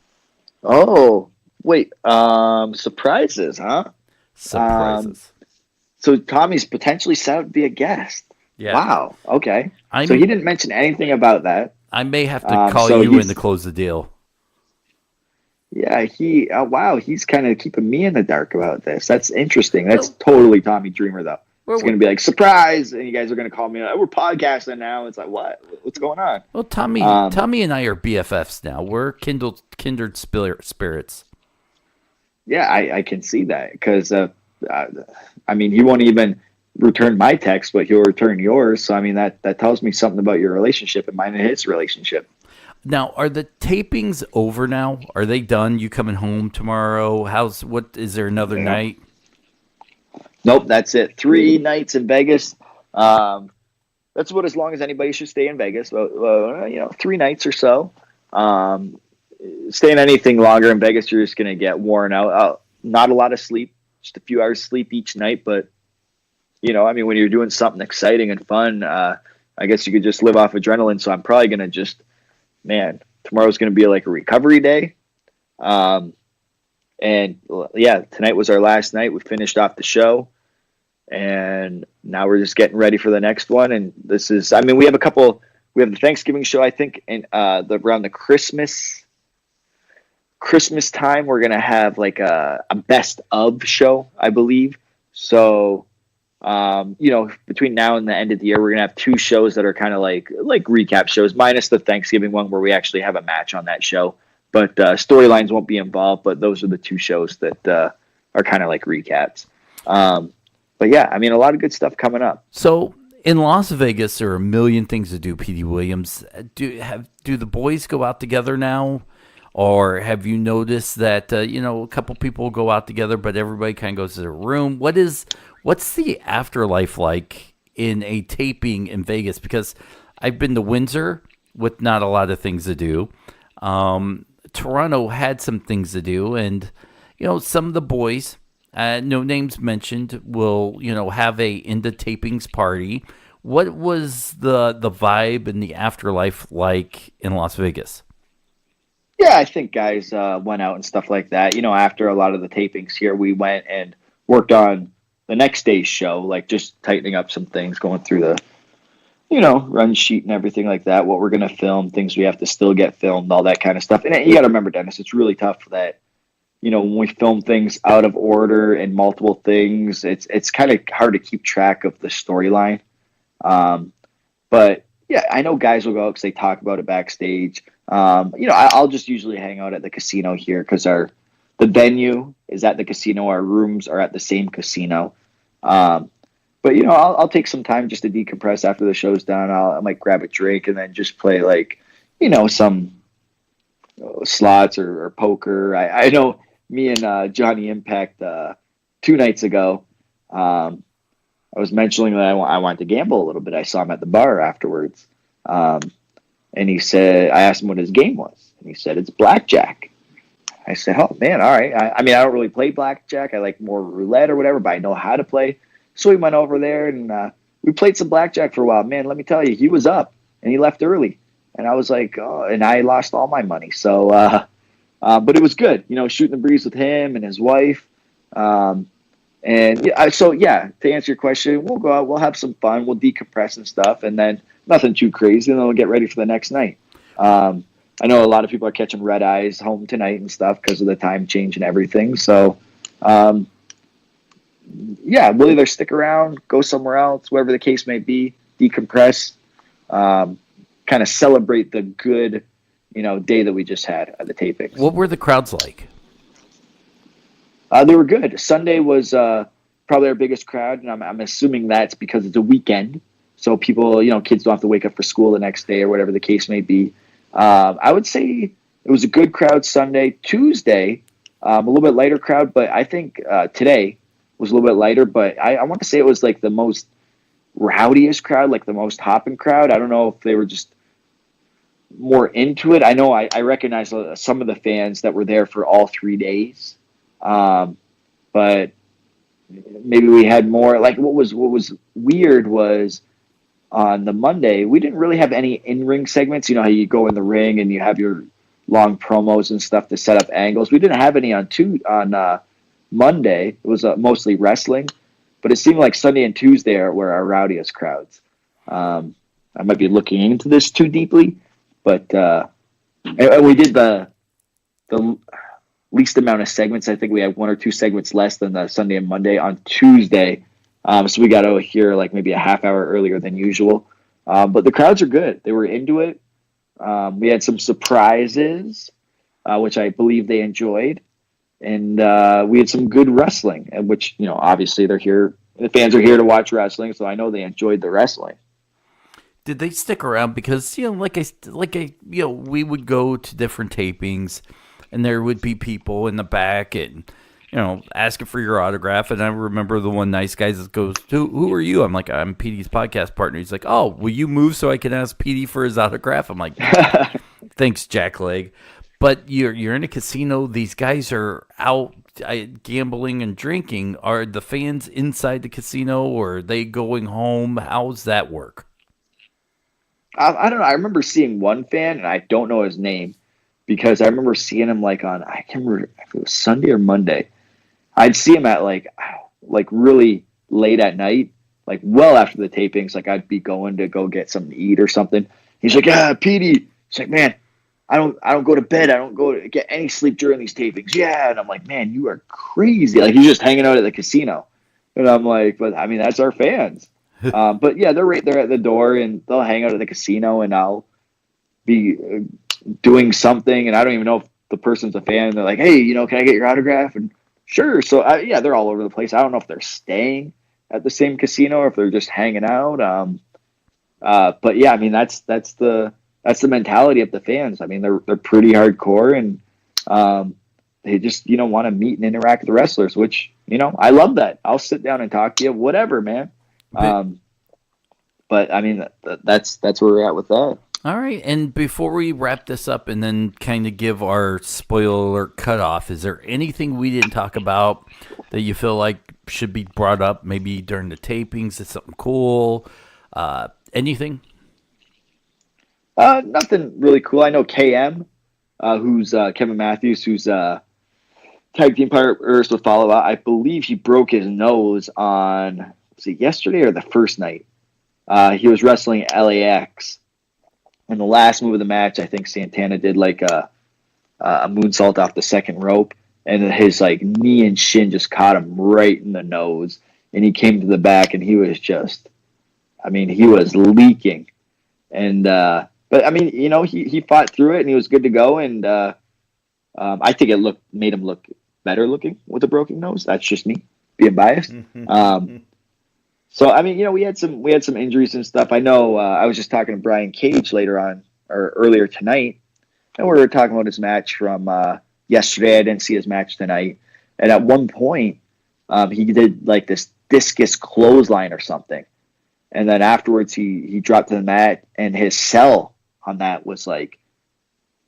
Speaker 2: Oh, wait. Surprises, huh?
Speaker 1: Surprises.
Speaker 2: So Tommy's potentially set up to be a guest.
Speaker 1: Yeah.
Speaker 2: Wow. Okay. So he didn't mention anything about that.
Speaker 1: I may have to call you in to close the deal.
Speaker 2: Yeah, he's kind of keeping me in the dark about this. That's interesting. That's totally Tommy Dreamer, though. It's going to be like, surprise, and you guys are going to call me, we're podcasting now. It's like, what? What's going on?
Speaker 1: Well, Tommy and I are BFFs now. We're kindred spirits.
Speaker 2: Yeah, I can see that, because, he won't even return my text, but he'll return yours. So, that tells me something about your relationship and mine and his relationship.
Speaker 1: Now, are the tapings over now? Are they done? You coming home tomorrow? Is there another night?
Speaker 2: Nope, that's it. 3 nights in Vegas. That's about as long as anybody should stay in Vegas. 3 nights or so. Staying anything longer in Vegas, you're just going to get worn out. Not a lot of sleep, just a few hours sleep each night. But, when you're doing something exciting and fun, I guess you could just live off adrenaline. So I'm probably going to tomorrow's going to be like a recovery day. And yeah, tonight was our last night. We finished off the show, and now we're just getting ready for the next one. And this is, we have the Thanksgiving show, I think, and around the Christmas time, we're going to have like a best of show, I believe. So, between now and the end of the year, we're going to have 2 shows that are kind of like recap shows, minus the Thanksgiving one where we actually have a match on that show. But storylines won't be involved, but those are the 2 shows that are kind of like recaps. But yeah, a lot of good stuff coming up. So
Speaker 1: in Las Vegas, there are a million things to do, Petey Williams. Do the boys go out together now? Or have you noticed that, a couple people go out together, but everybody kind of goes to their room? What's the afterlife like in a taping in Vegas? Because I've been to Windsor with not a lot of things to do. Toronto had some things to do, and, some of the boys, no names mentioned, will, have a into tapings party. What was the vibe and the afterlife like in Las Vegas?
Speaker 2: Yeah, I think guys went out and stuff like that. After a lot of the tapings here, we went and worked on the next day's show, like just tightening up some things, going through the, run sheet and everything like that, what we're going to film, things we have to still get filmed, all that kind of stuff. And you got to remember, Dennis, it's really tough that, when we film things out of order and multiple things, it's kind of hard to keep track of the storyline. But yeah, I know guys will go out because they talk about it backstage. I'll just usually hang out at the casino here because the venue is at the casino. Our rooms are at the same casino. But I'll take some time just to decompress after the show's done. I might grab a drink and then just play like, some slots or poker. I know me and Johnny Impact 2 nights ago. I was mentioning that I wanted to gamble a little bit. I saw him at the bar afterwards. And he said, I asked him what his game was. And he said, it's blackjack. I said, oh, man, all right. I mean, I don't really play blackjack. I like more roulette or whatever, but I know how to play. So we went over there and we played some blackjack for a while. Man, let me tell you, he was up and he left early. And I was like, oh, and I lost all my money. So, but it was good, shooting the breeze with him and his wife. And to answer your question, we'll go out, we'll have some fun, we'll decompress and stuff, and then nothing too crazy, and then we'll get ready for the next night. I know a lot of people are catching red eyes home tonight and stuff because of the time change and everything. So, we'll either stick around, go somewhere else, whatever the case may be, decompress, kind of celebrate the good, day that we just had at the tapings.
Speaker 1: What were the crowds like?
Speaker 2: They were good. Sunday was probably our biggest crowd, and I'm assuming that's because it's a weekend. So people, kids don't have to wake up for school the next day or whatever the case may be. I would say it was a good crowd Sunday. Tuesday, a little bit lighter crowd, but I think today was a little bit lighter. But I want to say it was like the most rowdiest crowd, like the most hopping crowd. I don't know if they were just more into it. I know I recognize some of the fans that were there for all 3 days. But maybe we had more. Like what was weird was on the Monday we didn't really have any in-ring segments. You know how you go in the ring and you have your long promos and stuff to set up angles. We didn't have any on Monday. It was mostly wrestling, but it seemed like Sunday and Tuesday were our rowdiest crowds. I might be looking into this too deeply, but and we did the least amount of segments. I think we had 1 or 2 segments less than the Sunday and Monday on Tuesday. So we got over here like maybe a half hour earlier than usual. But the crowds are good. They were into it. We had some surprises, which I believe they enjoyed. And we had some good wrestling, which, obviously they're here. The fans are here to watch wrestling, so I know they enjoyed the wrestling.
Speaker 1: Did they stick around? Because, we would go to different tapings, and there would be people in the back and, asking for your autograph. And I remember the one nice guy that goes, who are you? I'm like, I'm Petey's podcast partner. He's like, oh, will you move so I can ask Petey for his autograph? I'm like, thanks, Jackleg. But you're in a casino. These guys are out gambling and drinking. Are the fans inside the casino, or are they going home? How's that work?
Speaker 2: I don't know. I remember seeing one fan, and I don't know his name, because I remember seeing him like I can't remember if it was Sunday or Monday. I'd see him at like really late at night, like well after the tapings. Like I'd be going to go get something to eat or something. He's like, yeah, Petey. He's like, man, I don't go to bed. I don't go to get any sleep during these tapings. Yeah. And I'm like, man, you are crazy. Like he's just hanging out at the casino. And I'm like, but I mean, that's our fans. But yeah, they're right there at the door, and they'll hang out at the casino, and I'll be doing something, and I don't even know if the person's a fan. They're like, hey, can I get your autograph? And sure. So they're all over the place. I don't know if they're staying at the same casino or if they're just hanging out. But yeah, I mean, that's the mentality of the fans. I mean, they're pretty hardcore, and they just, want to meet and interact with the wrestlers, which, I love that. I'll sit down and talk to you, whatever, man. But I mean, that's where we're at with that.
Speaker 1: All right, and before we wrap this up and then kind of give our spoiler alert cutoff, is there anything we didn't talk about that you feel like should be brought up maybe during the tapings? Is something cool? Anything?
Speaker 2: Nothing really cool. I know KM who's Kevin Matthews, who's tag team partners with Follow Out. I believe he broke his nose on, was it yesterday or the first night? He was wrestling LAX. In the last move of the match, I think Santana did like a moonsault off the second rope, and his like knee and shin just caught him right in the nose, and he came to the back, and he was just, I mean, he was leaking, and but I mean, you know, he fought through it, and he was good to go, and I think it made him look better looking with a broken nose. That's just me being biased. So I mean, you know, we had some injuries and stuff. I know I was just talking to Brian Cage earlier tonight, and we were talking about his match from yesterday. I didn't see his match tonight, and at one point, he did like this discus clothesline or something, and then afterwards he dropped to the mat, and his sell on that was like,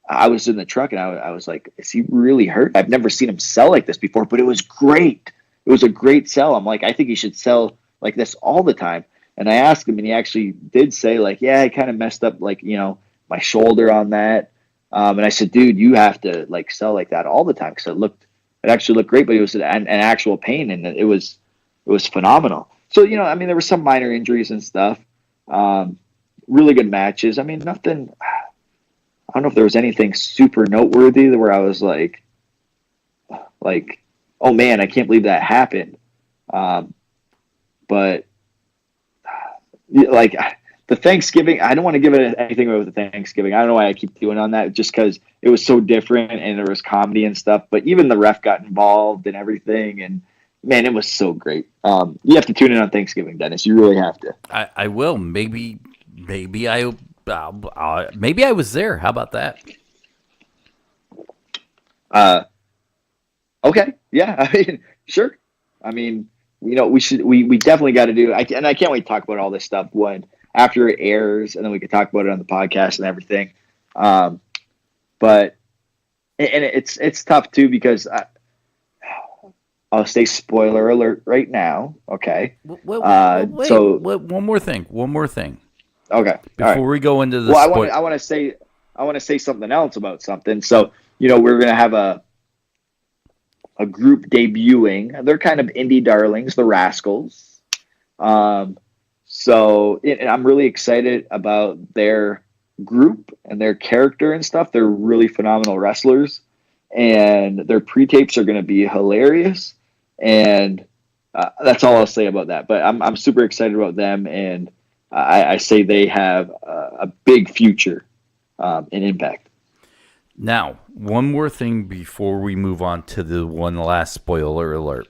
Speaker 2: I was in the truck and I was like, is he really hurt? I've never seen him sell like this before, but it was great. It was a great sell. I'm like, I think he should sell like this all the time. And I asked him, and he actually did say like, yeah, I kind of messed up, like, you know, my shoulder on that. And I said, dude, you have to like sell like that all the time, because it actually looked great, but it was an actual pain, and it was phenomenal. So, you know, I mean, there were some minor injuries and stuff. Really good matches. I mean, nothing. I don't know if there was anything super noteworthy where I was like, oh man, I can't believe that happened. But like the Thanksgiving, I don't want to give it anything away with the Thanksgiving. I don't know why I keep doing on that, just because it was so different and there was comedy and stuff. But even the ref got involved and everything, and man, it was so great. You have to tune in on Thanksgiving, Dennis. You really have to.
Speaker 1: I will. Maybe I was there. How about that?
Speaker 2: Okay. Yeah. I mean, sure. I mean, you know, we definitely got to do, and I can't wait to talk about all this stuff after it airs, and then we can talk about it on the podcast and everything. But it's tough too, because I'll say spoiler alert right now. Okay.
Speaker 1: Wait,
Speaker 2: so
Speaker 1: one more thing.
Speaker 2: Okay.
Speaker 1: Before we go into the
Speaker 2: I want to say something else about something. So, you know, we're going to have a group debuting. They're kind of indie darlings, the Rascals. So I'm really excited about their group and their character and stuff. They're really phenomenal wrestlers, and their pre-tapes are going to be hilarious. And that's all I'll say about that. But I'm super excited about them, and I say they have a big future in Impact.
Speaker 1: Now, one more thing before we move on to the one last spoiler alert.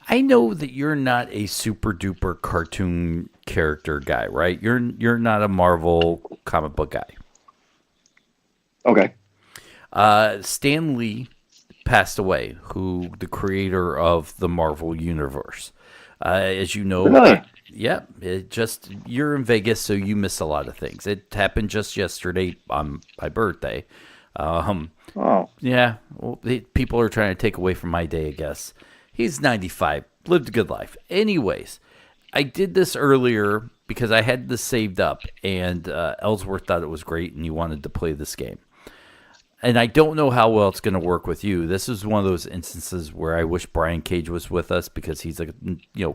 Speaker 1: I know that you're not a super duper cartoon character guy, right? You're not a Marvel comic book guy.
Speaker 2: Okay.
Speaker 1: Stan Lee passed away, the creator of the Marvel Universe. As you know,
Speaker 2: really?
Speaker 1: Yeah, you're in Vegas, so you miss a lot of things. It happened just yesterday on my birthday.
Speaker 2: Oh.
Speaker 1: Yeah, well, people are trying to take away from my day, I guess. He's 95, lived a good life. Anyways, I did this earlier because I had this saved up, and Ellsworth thought it was great, and he wanted to play this game. And I don't know how well it's going to work with you. This is one of those instances where I wish Brian Cage was with us, because he's a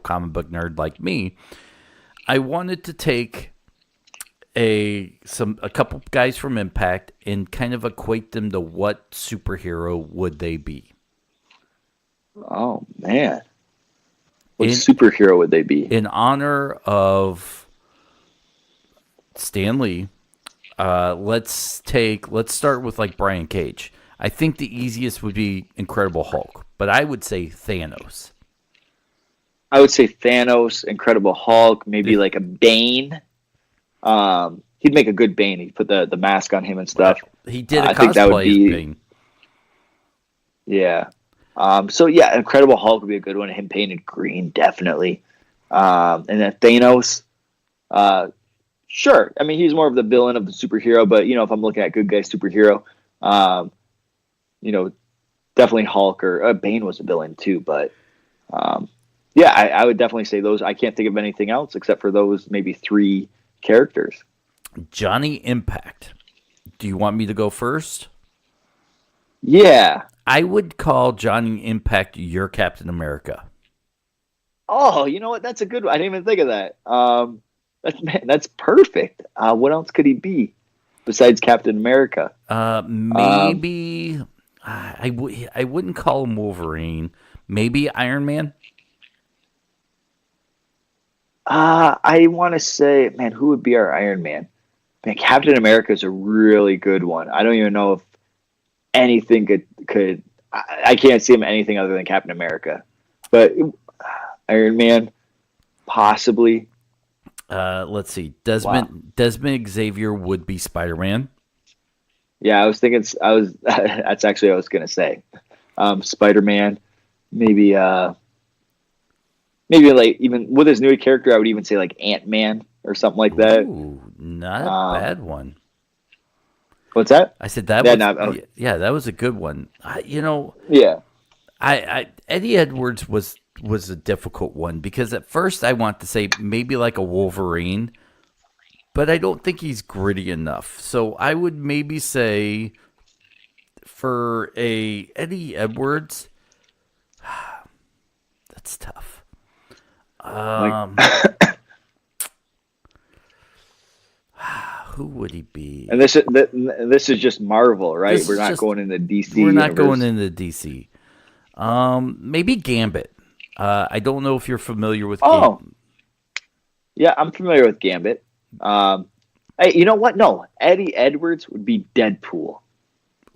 Speaker 1: comic book nerd like me. I wanted to take a couple guys from Impact and kind of equate them to what superhero would they be.
Speaker 2: Oh man, what superhero would they be?
Speaker 1: In honor of Stan Lee. Let's start with like Brian Cage. I think the easiest would be Incredible Hulk, but I would say Thanos.
Speaker 2: I would say Thanos, Incredible Hulk, maybe like a Bane. He'd make a good Bane. He'd put the mask on him and stuff.
Speaker 1: He did a
Speaker 2: I think that would
Speaker 1: cosplay
Speaker 2: be,
Speaker 1: as Bane.
Speaker 2: Yeah. So yeah, Incredible Hulk would be a good one. Him painted green, definitely. And then Thanos, sure. I mean, he's more of the villain of the superhero, but you know, if I'm looking at good guy superhero, you know, definitely Hulk, or Bane was a villain too. But yeah, I would definitely say those. I can't think of anything else except for those maybe three characters.
Speaker 1: Johnny Impact. Do you want me to go first?
Speaker 2: Yeah.
Speaker 1: I would call Johnny Impact your Captain America.
Speaker 2: Oh, you know what? That's a good one. I didn't even think of that. That's perfect. What else could he be besides Captain America?
Speaker 1: Maybe I wouldn't call him Wolverine. Maybe Iron Man.
Speaker 2: I want to say, man, who would be our Iron Man? Man, Captain America is a really good one. I don't even know if anything could. I can't see him anything other than Captain America, but Iron Man, possibly.
Speaker 1: Let's see. Desmond Xavier would be Spider-Man.
Speaker 2: Yeah, I was thinking. That's actually what I was gonna say. Spider-Man, maybe. Maybe like even with his new character, I would even say like Ant-Man or something like that.
Speaker 1: Ooh, not a bad one.
Speaker 2: What's that?
Speaker 1: I said that. Yeah, that was a good one.
Speaker 2: Yeah.
Speaker 1: I Eddie Edwards was a difficult one because at first I want to say maybe like a Wolverine, but I don't think he's gritty enough. So I would maybe say for a Eddie Edwards, that's tough. Who would he be?
Speaker 2: And this is just Marvel, right? We're not going into DC.
Speaker 1: We're not going into DC. Maybe Gambit. I don't know if you're familiar with. Gambit.
Speaker 2: Yeah, I'm familiar with Gambit. Hey, you know what? No, Eddie Edwards would be Deadpool.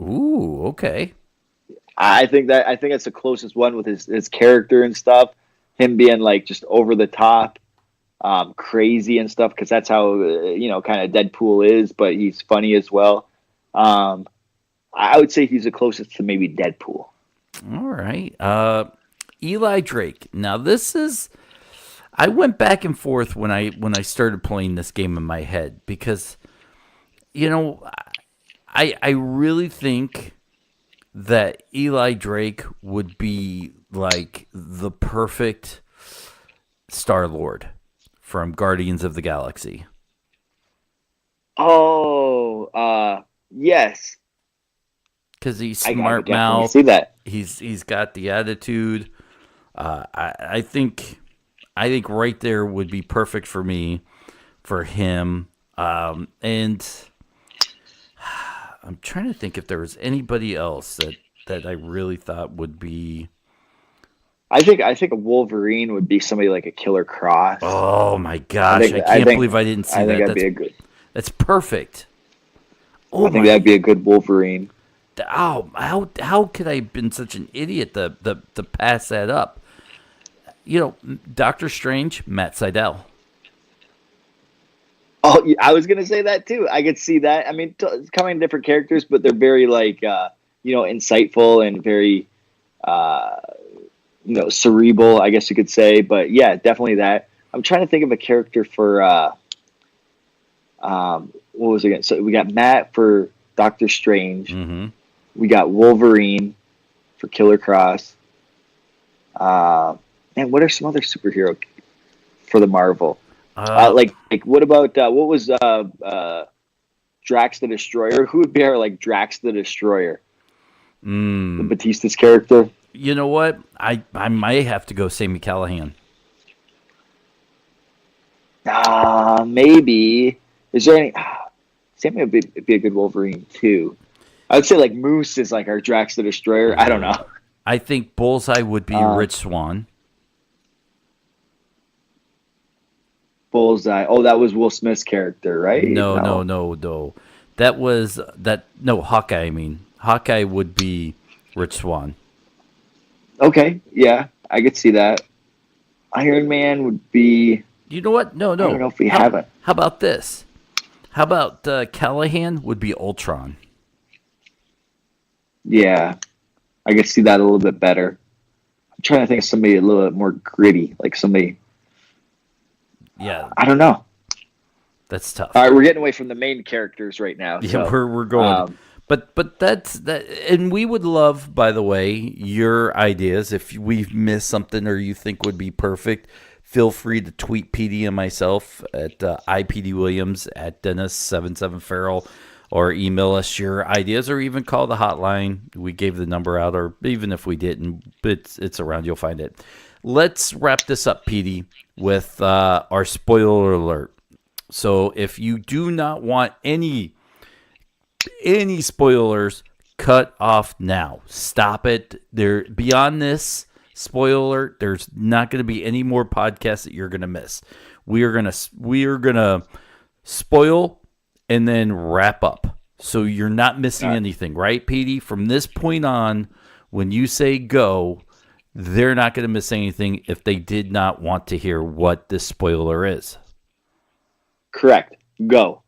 Speaker 1: Ooh, okay.
Speaker 2: I think that's the closest one with his character and stuff. Him being like just over the top, crazy and stuff, because that's how kind of Deadpool is. But he's funny as well. I would say he's the closest to maybe Deadpool.
Speaker 1: All right, Eli Drake. Now I went back and forth when I started playing this game in my head because, I really think that Eli Drake would be like the perfect Star-Lord from Guardians of the Galaxy.
Speaker 2: Oh, yes.
Speaker 1: Because he's smart mouth.
Speaker 2: See that?
Speaker 1: He's got the attitude. I think right there would be perfect for me, for him. And I'm trying to think if there was anybody else that I really thought would be.
Speaker 2: I think a Wolverine would be somebody like a Killer Cross.
Speaker 1: Oh my gosh! I can't believe I didn't see that.
Speaker 2: I think that'd be a good.
Speaker 1: That's perfect. Oh,
Speaker 2: I think that'd be a good Wolverine.
Speaker 1: Oh, how could I have been such an idiot to pass that up? Doctor Strange, Matt Sydal.
Speaker 2: Oh, yeah, I was gonna say that too. I could see that. I mean, it's coming different characters, but they're very like insightful and very cerebral, I guess you could say. But yeah, definitely that. I'm trying to think of a character for what was it again? So we got Matt for Doctor Strange.
Speaker 1: Mm-hmm.
Speaker 2: We got Wolverine for Killer Cross. And what are some other superhero for the Marvel? Like what about what was Drax the Destroyer? Who would be our like Drax the Destroyer? The Batista's character.
Speaker 1: You know what? I might have to go Sammy Callahan.
Speaker 2: Maybe. Is there any? Sammy would be a good Wolverine too. I would say like Moose is like our Drax the Destroyer. I don't know.
Speaker 1: I think Bullseye would be Rich Swann.
Speaker 2: Bullseye. Oh, that was Will Smith's character, right?
Speaker 1: No. That was Hawkeye. I mean, Hawkeye would be Rich Swann.
Speaker 2: Okay, yeah, I could see that. Iron Man would be.
Speaker 1: You know what? No.
Speaker 2: I don't know if we have it.
Speaker 1: How about this? How about Callahan would be Ultron?
Speaker 2: Yeah, I could see that a little bit better. I'm trying to think of somebody a little bit more gritty, like somebody.
Speaker 1: Yeah,
Speaker 2: I don't know.
Speaker 1: That's tough.
Speaker 2: All right, we're getting away from the main characters right now.
Speaker 1: Yeah,
Speaker 2: so,
Speaker 1: we're going. But that's that, and we would love, by the way, your ideas. If we've missed something or you think would be perfect, feel free to tweet Petey and myself at IPD Williams at Dennis77 Farrell. or email us your ideas, or even call the hotline. We gave the number out, or even if we didn't, it's around. You'll find it. Let's wrap this up, Petey, with our spoiler alert. So if you do not want any spoilers, cut off now. Stop it. There beyond this spoiler alert, there's not going to be any more podcasts that you're going to miss. We are going to spoil and then wrap up. So you're not missing anything, right, Petey? From this point on, when you say go, they're not going to miss anything if they did not want to hear what this spoiler is.
Speaker 2: Correct. Go.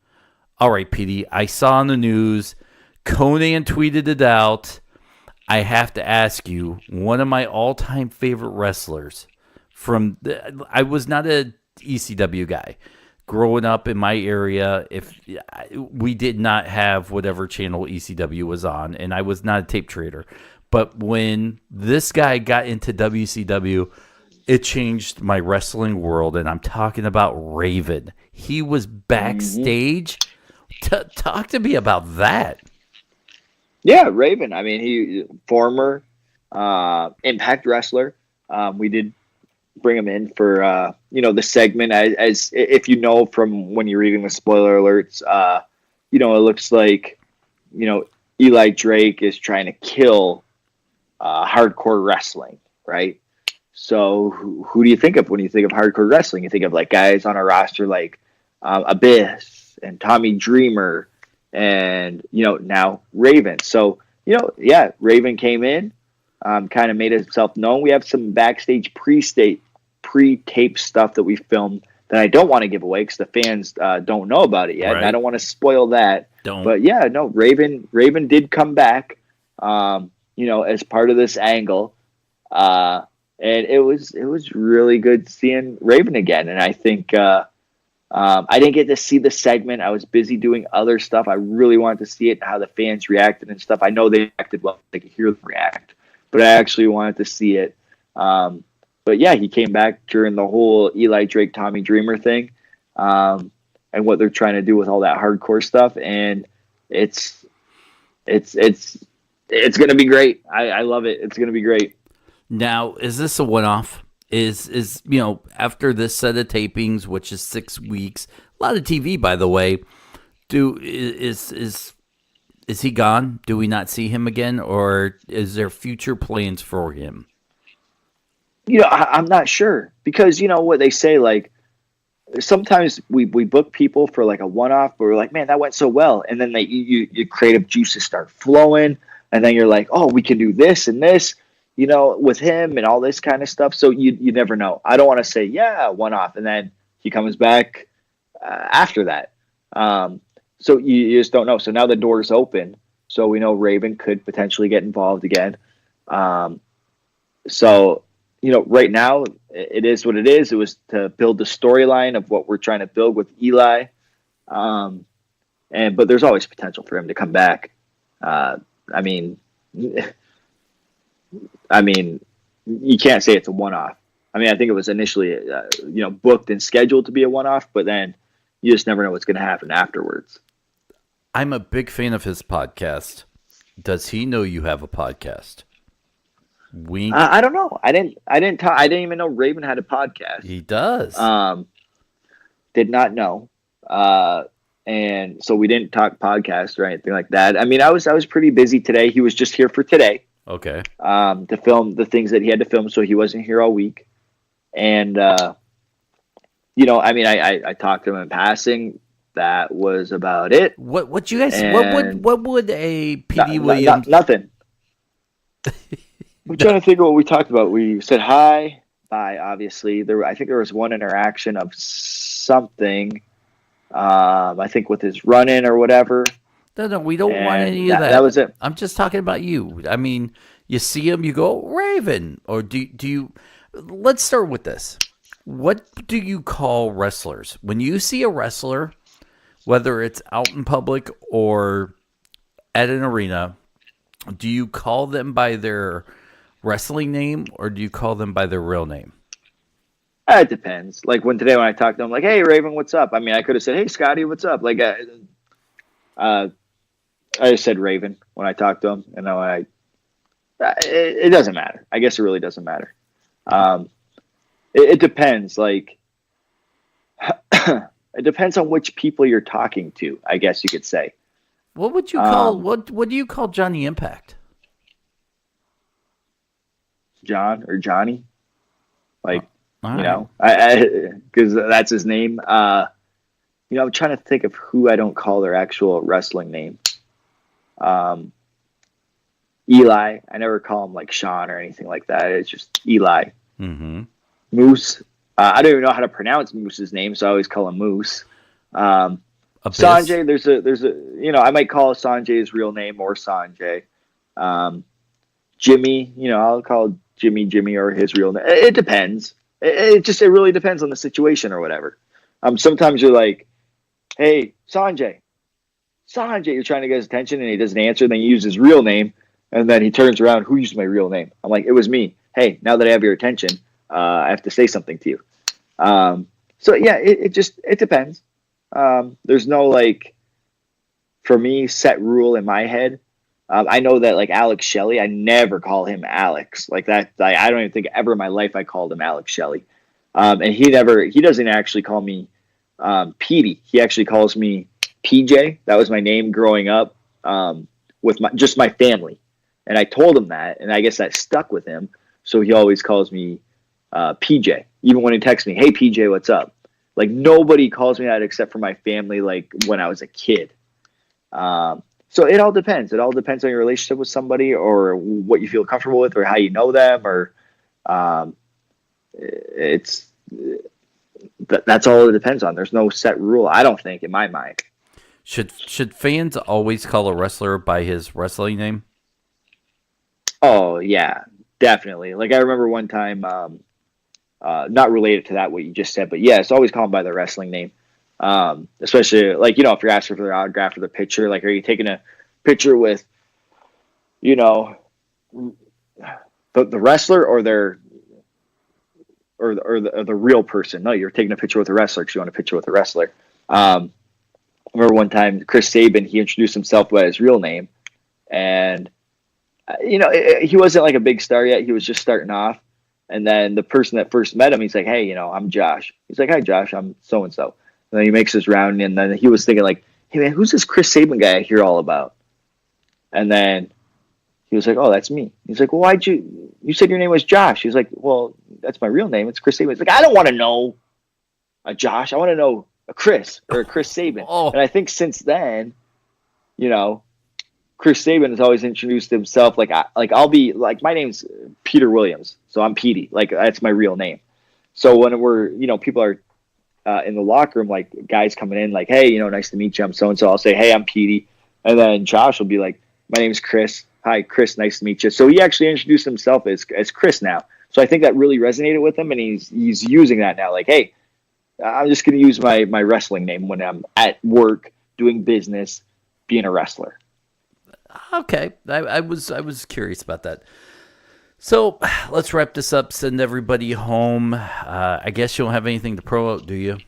Speaker 1: All right, Petey. I saw on the news, Conan tweeted it out. I have to ask you, one of my all-time favorite wrestlers I was not a ECW guy. Growing up in my area, we did not have whatever channel ECW was on, and I was not a tape trader. But when this guy got into WCW, it changed my wrestling world, and I'm talking about Raven. He was backstage. Talk to me about that.
Speaker 2: Yeah, Raven. I mean, he former Impact wrestler. We did bring him in for the segment as if you know from when you're reading the spoiler alerts. It looks like Eli Drake is trying to kill hardcore wrestling, right? So who do you think of when you think of hardcore wrestling? You think of like guys on a roster like Abyss and Tommy Dreamer and now Raven. So Raven came in, kind of made himself known. We have some backstage pre-tape stuff that we filmed that I don't want to give away because the fans don't know about it yet. Right. And I don't want to spoil that. But Raven did come back, as part of this angle. And it was really good seeing Raven again. And I think I didn't get to see the segment. I was busy doing other stuff. I really wanted to see it, how the fans reacted and stuff. I know they reacted well. They could hear them react. But I actually wanted to see it. But yeah, he came back during the whole Eli Drake, Tommy Dreamer thing, and what they're trying to do with all that hardcore stuff, and it's going to be great. I love it. It's going to be great.
Speaker 1: Now, is this a one-off? Is after this set of tapings, which is 6 weeks, a lot of TV, by the way. Is he gone? Do we not see him again, or is there future plans for him?
Speaker 2: I'm not sure because what they say, like sometimes we book people for like a one-off, but we're like, man, that went so well, and then your creative juices start flowing, and then you're like, oh, we can do this and this, with him and all this kind of stuff. So you never know. I don't want to say one-off, and then he comes back after that. So you just don't know. So now the door's open. So we know Raven could potentially get involved again. So. Right now it is what it is. It was to build the storyline of what we're trying to build with Eli. But there's always potential for him to come back. I mean, you can't say it's a one-off. I mean, I think it was initially, booked and scheduled to be a one-off, but then you just never know what's going to happen afterwards.
Speaker 1: I'm a big fan of his podcast. Does he know you have a podcast?
Speaker 2: I don't know. I didn't even know Raven had a podcast.
Speaker 1: He does.
Speaker 2: Did not know. And so we didn't talk podcast or anything like that. I mean, I was pretty busy today. He was just here for today.
Speaker 1: Okay.
Speaker 2: To film the things that he had to film, so he wasn't here all week. And I talked to him in passing. That was about it.
Speaker 1: What you guys? And what would a Petey Williams?
Speaker 2: Nothing. I'm trying to think of what we talked about. We said hi, bye. Obviously, I think there was one interaction of something. I think with his run-in or whatever.
Speaker 1: No, we don't want any of that.
Speaker 2: That was it.
Speaker 1: I'm just talking about you. I mean, you see him, you go Raven, or do you? Let's start with this. What do you call wrestlers when you see a wrestler, whether it's out in public or at an arena? Do you call them by their wrestling name, or do you call them by their real name?
Speaker 2: It depends. Like today when I talked to him, like, hey, Raven, what's up? I mean, I could have said, hey, Scotty, what's up? Like, I just said Raven when I talked to him, and it doesn't matter. I guess it really doesn't matter. It depends. Like, it depends on which people you're talking to, I guess you could say.
Speaker 1: What would you call what do you call Johnny Impact?
Speaker 2: John or Johnny, like
Speaker 1: Right.
Speaker 2: because that's his name. I'm trying to think of who I don't call their actual wrestling name. Eli, I never call him like Sean or anything like that. It's just Eli.
Speaker 1: Mm-hmm.
Speaker 2: Moose. I don't even know how to pronounce Moose's name, so I always call him Moose.
Speaker 1: Abyss.
Speaker 2: Sanjay, there's a I might call Sanjay his real name or Sanjay. Jimmy, I'll call Jimmy or his real name. It depends. It really depends on the situation or whatever. Sometimes you're like, hey, Sanjay, you're trying to get his attention and he doesn't answer. Then you use his real name and then he turns around. Who used my real name? I'm like, it was me. Hey, now that I have your attention, I have to say something to you. So yeah, it depends. There's no like, for me, set rule in my head. I know that like Alex Shelley, I never call him Alex like that. I don't even think ever in my life I called him Alex Shelley. And he doesn't actually call me Petey. He actually calls me PJ. That was my name growing up with my family. And I told him that, and I guess that stuck with him. So he always calls me PJ. Even when he texts me, hey PJ, what's up? Like nobody calls me that except for my family, like when I was a kid. So it all depends. It all depends on your relationship with somebody or what you feel comfortable with or how you know them or that's all it depends on. There's no set rule, I don't think, in my mind.
Speaker 1: Should fans always call a wrestler by his wrestling name?
Speaker 2: Oh yeah, definitely. Like I remember one time, not related to that what you just said, but yes, always call them by their wrestling name. Especially like if you're asking for their autograph or the picture, like are you taking a picture with the wrestler or their or the real person? No, you're taking a picture with a wrestler because you want a picture with a wrestler. I remember one time Chris Sabin, he introduced himself by his real name, and he wasn't like a big star yet. He was just starting off. And then the person that first met him, he's like, hey, I'm Josh. He's like, hi, Josh, I'm so-and-so. And then he makes his round, and then he was thinking like, hey, man, who's this Chris Sabin guy I hear all about? And then he was like, oh, that's me. He's like, well, you said your name was Josh. He's like, well, that's my real name. It's Chris Sabin. He's like, I don't want to know a Josh. I want to know a Chris or a Chris Sabin.
Speaker 1: Oh.
Speaker 2: And I think since then, Chris Sabin has always introduced himself I'll be like, my name's Peter Williams, so I'm Petey, like that's my real name. So when we're people are in the locker room, like guys coming in, like, hey, nice to meet you, I'm so and so. I'll say, hey, I'm Petey, and then Josh will be like, my name's Chris. Hi, Chris, nice to meet you. So he actually introduced himself as Chris now. So I think that really resonated with him, and he's using that now. Like, hey, I'm just going to use my wrestling name when I'm at work doing business, being a wrestler.
Speaker 1: Okay, I was curious about that. So let's wrap this up. Send everybody home. I guess you don't have anything to promote, do you?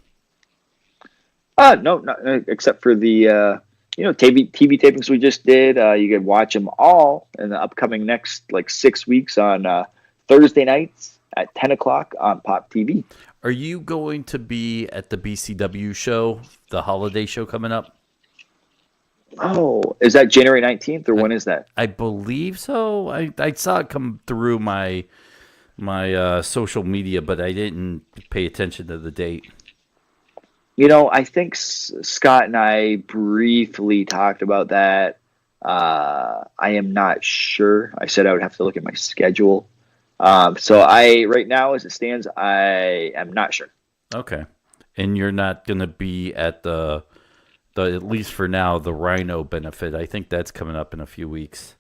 Speaker 2: No, not, except for the TV tapings we just did. You can watch them all in the upcoming next 6 weeks on Thursday nights at 10 o'clock on Pop TV.
Speaker 1: Are you going to be at the BCW show, the holiday show coming up?
Speaker 2: Oh, is that January 19th or when is that?
Speaker 1: I believe so. I saw it come through my social media, but I didn't pay attention to the date.
Speaker 2: I think Scott and I briefly talked about that. I am not sure. I said I would have to look at my schedule. So right now, as it stands, I am not sure.
Speaker 1: Okay. And you're not going to be at the at least for now, the Rhino benefit. I think that's coming up in a few weeks.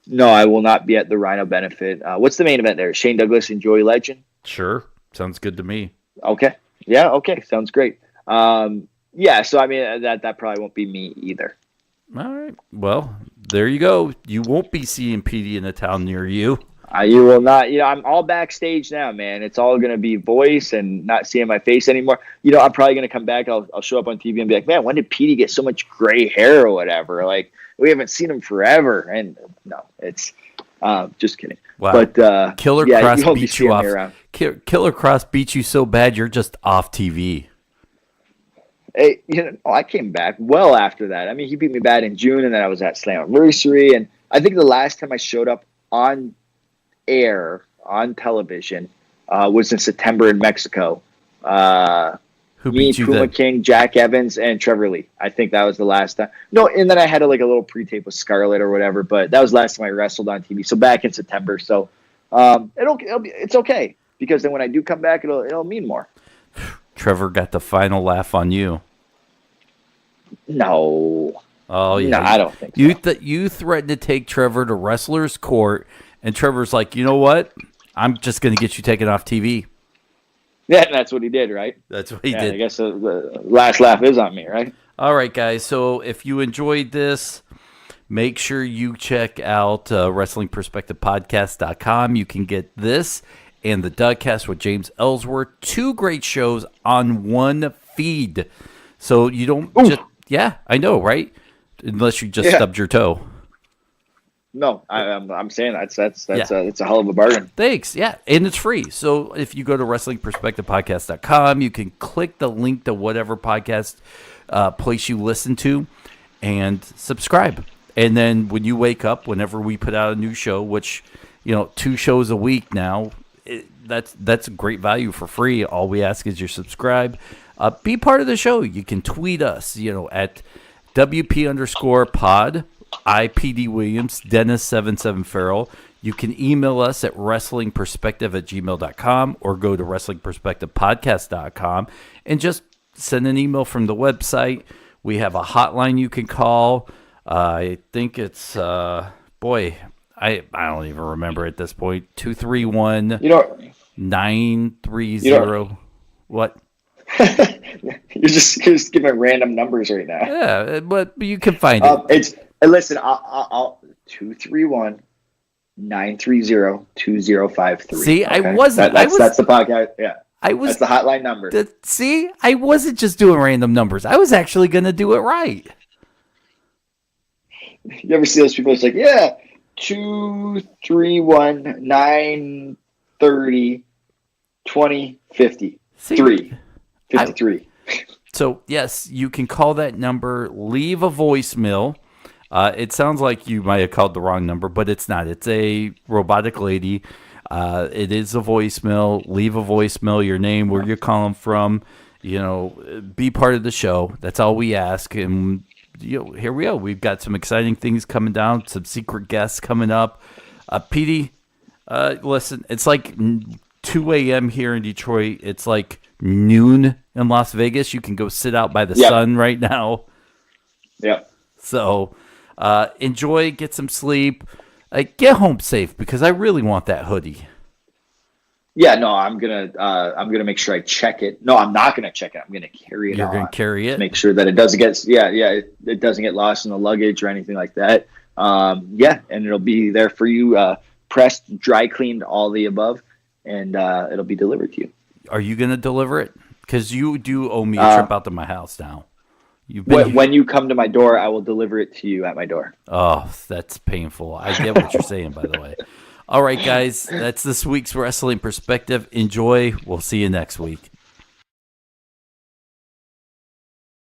Speaker 2: No, I will not be at the Rhino benefit. What's the main event there? Shane Douglas and Joey Legend?
Speaker 1: Sure. Sounds good to me.
Speaker 2: Okay. Yeah, okay. Sounds great. Yeah, so I mean, that probably won't be me either.
Speaker 1: All right. Well, there you go. You won't be seeing Petey in a town near you.
Speaker 2: You will not. I'm all backstage now, man. It's all gonna be voice and not seeing my face anymore. I'm probably gonna come back. I'll show up on TV and be like, man, when did Petey get so much gray hair or whatever? Like, we haven't seen him forever. And no, it's just kidding.
Speaker 1: Wow.
Speaker 2: But
Speaker 1: Killer
Speaker 2: yeah,
Speaker 1: Cross
Speaker 2: you won't be
Speaker 1: beat you
Speaker 2: seeing me
Speaker 1: off.
Speaker 2: around.
Speaker 1: Killer Cross beat you so bad you're just off TV.
Speaker 2: Hey, I came back well after that. I mean, he beat me bad in June, and then I was at Slammiversary, and I think the last time I showed up on air on television was in September in Mexico.
Speaker 1: Who
Speaker 2: Me,
Speaker 1: beat you
Speaker 2: Puma
Speaker 1: then?
Speaker 2: King, Jack Evans, and Trevor Lee. I think that was the last time. No, and then I had a little pre-tape with Scarlett or whatever, but that was the last time I wrestled on TV. So back in September. So it's okay, because then when I do come back, it'll mean more.
Speaker 1: Trevor got the final laugh on you.
Speaker 2: No.
Speaker 1: Oh yeah,
Speaker 2: No, I don't think so.
Speaker 1: You threatened to take Trevor to wrestler's court, and Trevor's like, you know what? I'm just going to get you taken off TV.
Speaker 2: Yeah, and that's what he did, right?
Speaker 1: That's what he
Speaker 2: Yeah,
Speaker 1: did.
Speaker 2: I guess the last laugh is on me, right?
Speaker 1: All right, guys. So if you enjoyed this, make sure you check out WrestlingPerspectivePodcast.com. You can get this and the Dougcast with James Ellsworth. 2 great shows on one feed. So you don't just... Yeah, I know, right? Unless you just stubbed your toe.
Speaker 2: No, I'm saying that's a hell of a bargain.
Speaker 1: Thanks. Yeah, and it's free. So if you go to WrestlingPerspectivePodcast.com, you can click the link to whatever podcast place you listen to and subscribe. And then when you wake up, whenever we put out a new show, which, 2 shows a week now, that's great value for free. All we ask is you subscribe. Be part of the show. You can tweet us, at WP_pod. IPD Williams, Dennis77 Farrell. You can email us at wrestlingperspective@gmail.com or go to wrestlingperspectivepodcast.com and just send an email from the website. We have a hotline you can call. I think it's, I don't even remember at this point. 231-930. What?
Speaker 2: You're just giving random numbers right now.
Speaker 1: Yeah, but you can find it.
Speaker 2: Listen, I'll 231-930-2053.
Speaker 1: See, okay? I wasn't.
Speaker 2: That's the podcast. Yeah,
Speaker 1: that's
Speaker 2: the hotline number.
Speaker 1: See, I wasn't just doing random numbers. I was actually going to do it right.
Speaker 2: You ever see those people? It's like, yeah, 231-930-2050. 53.
Speaker 1: So, yes, you can call that number, leave a voicemail. It sounds like you might have called the wrong number, but it's not. It's a robotic lady. It is a voicemail. Leave a voicemail, your name, where you're calling from. Be part of the show. That's all we ask. And here we go. We've got some exciting things coming down, some secret guests coming up. Petey, listen, it's like 2 a.m. here in Detroit. It's like noon in Las Vegas. You can go sit out by the sun right now.
Speaker 2: Yeah.
Speaker 1: So enjoy, get some sleep, get home safe, because I really want that hoodie.
Speaker 2: Yeah, no, I'm gonna make sure I check it. No, I'm not gonna check it. I'm gonna carry it.
Speaker 1: You're gonna carry it.
Speaker 2: Make sure that it doesn't get it doesn't get lost in the luggage or anything like that. And it'll be there for you, pressed, dry cleaned, all the above, and it'll be delivered to you.
Speaker 1: Are you gonna deliver it? Because you do owe me a trip out to my house now.
Speaker 2: When you come to my door, I will deliver it to you at my door.
Speaker 1: Oh, that's painful. I get what you're saying, by the way. All right, guys, that's this week's Wrestling Perspective. Enjoy. We'll see you next week.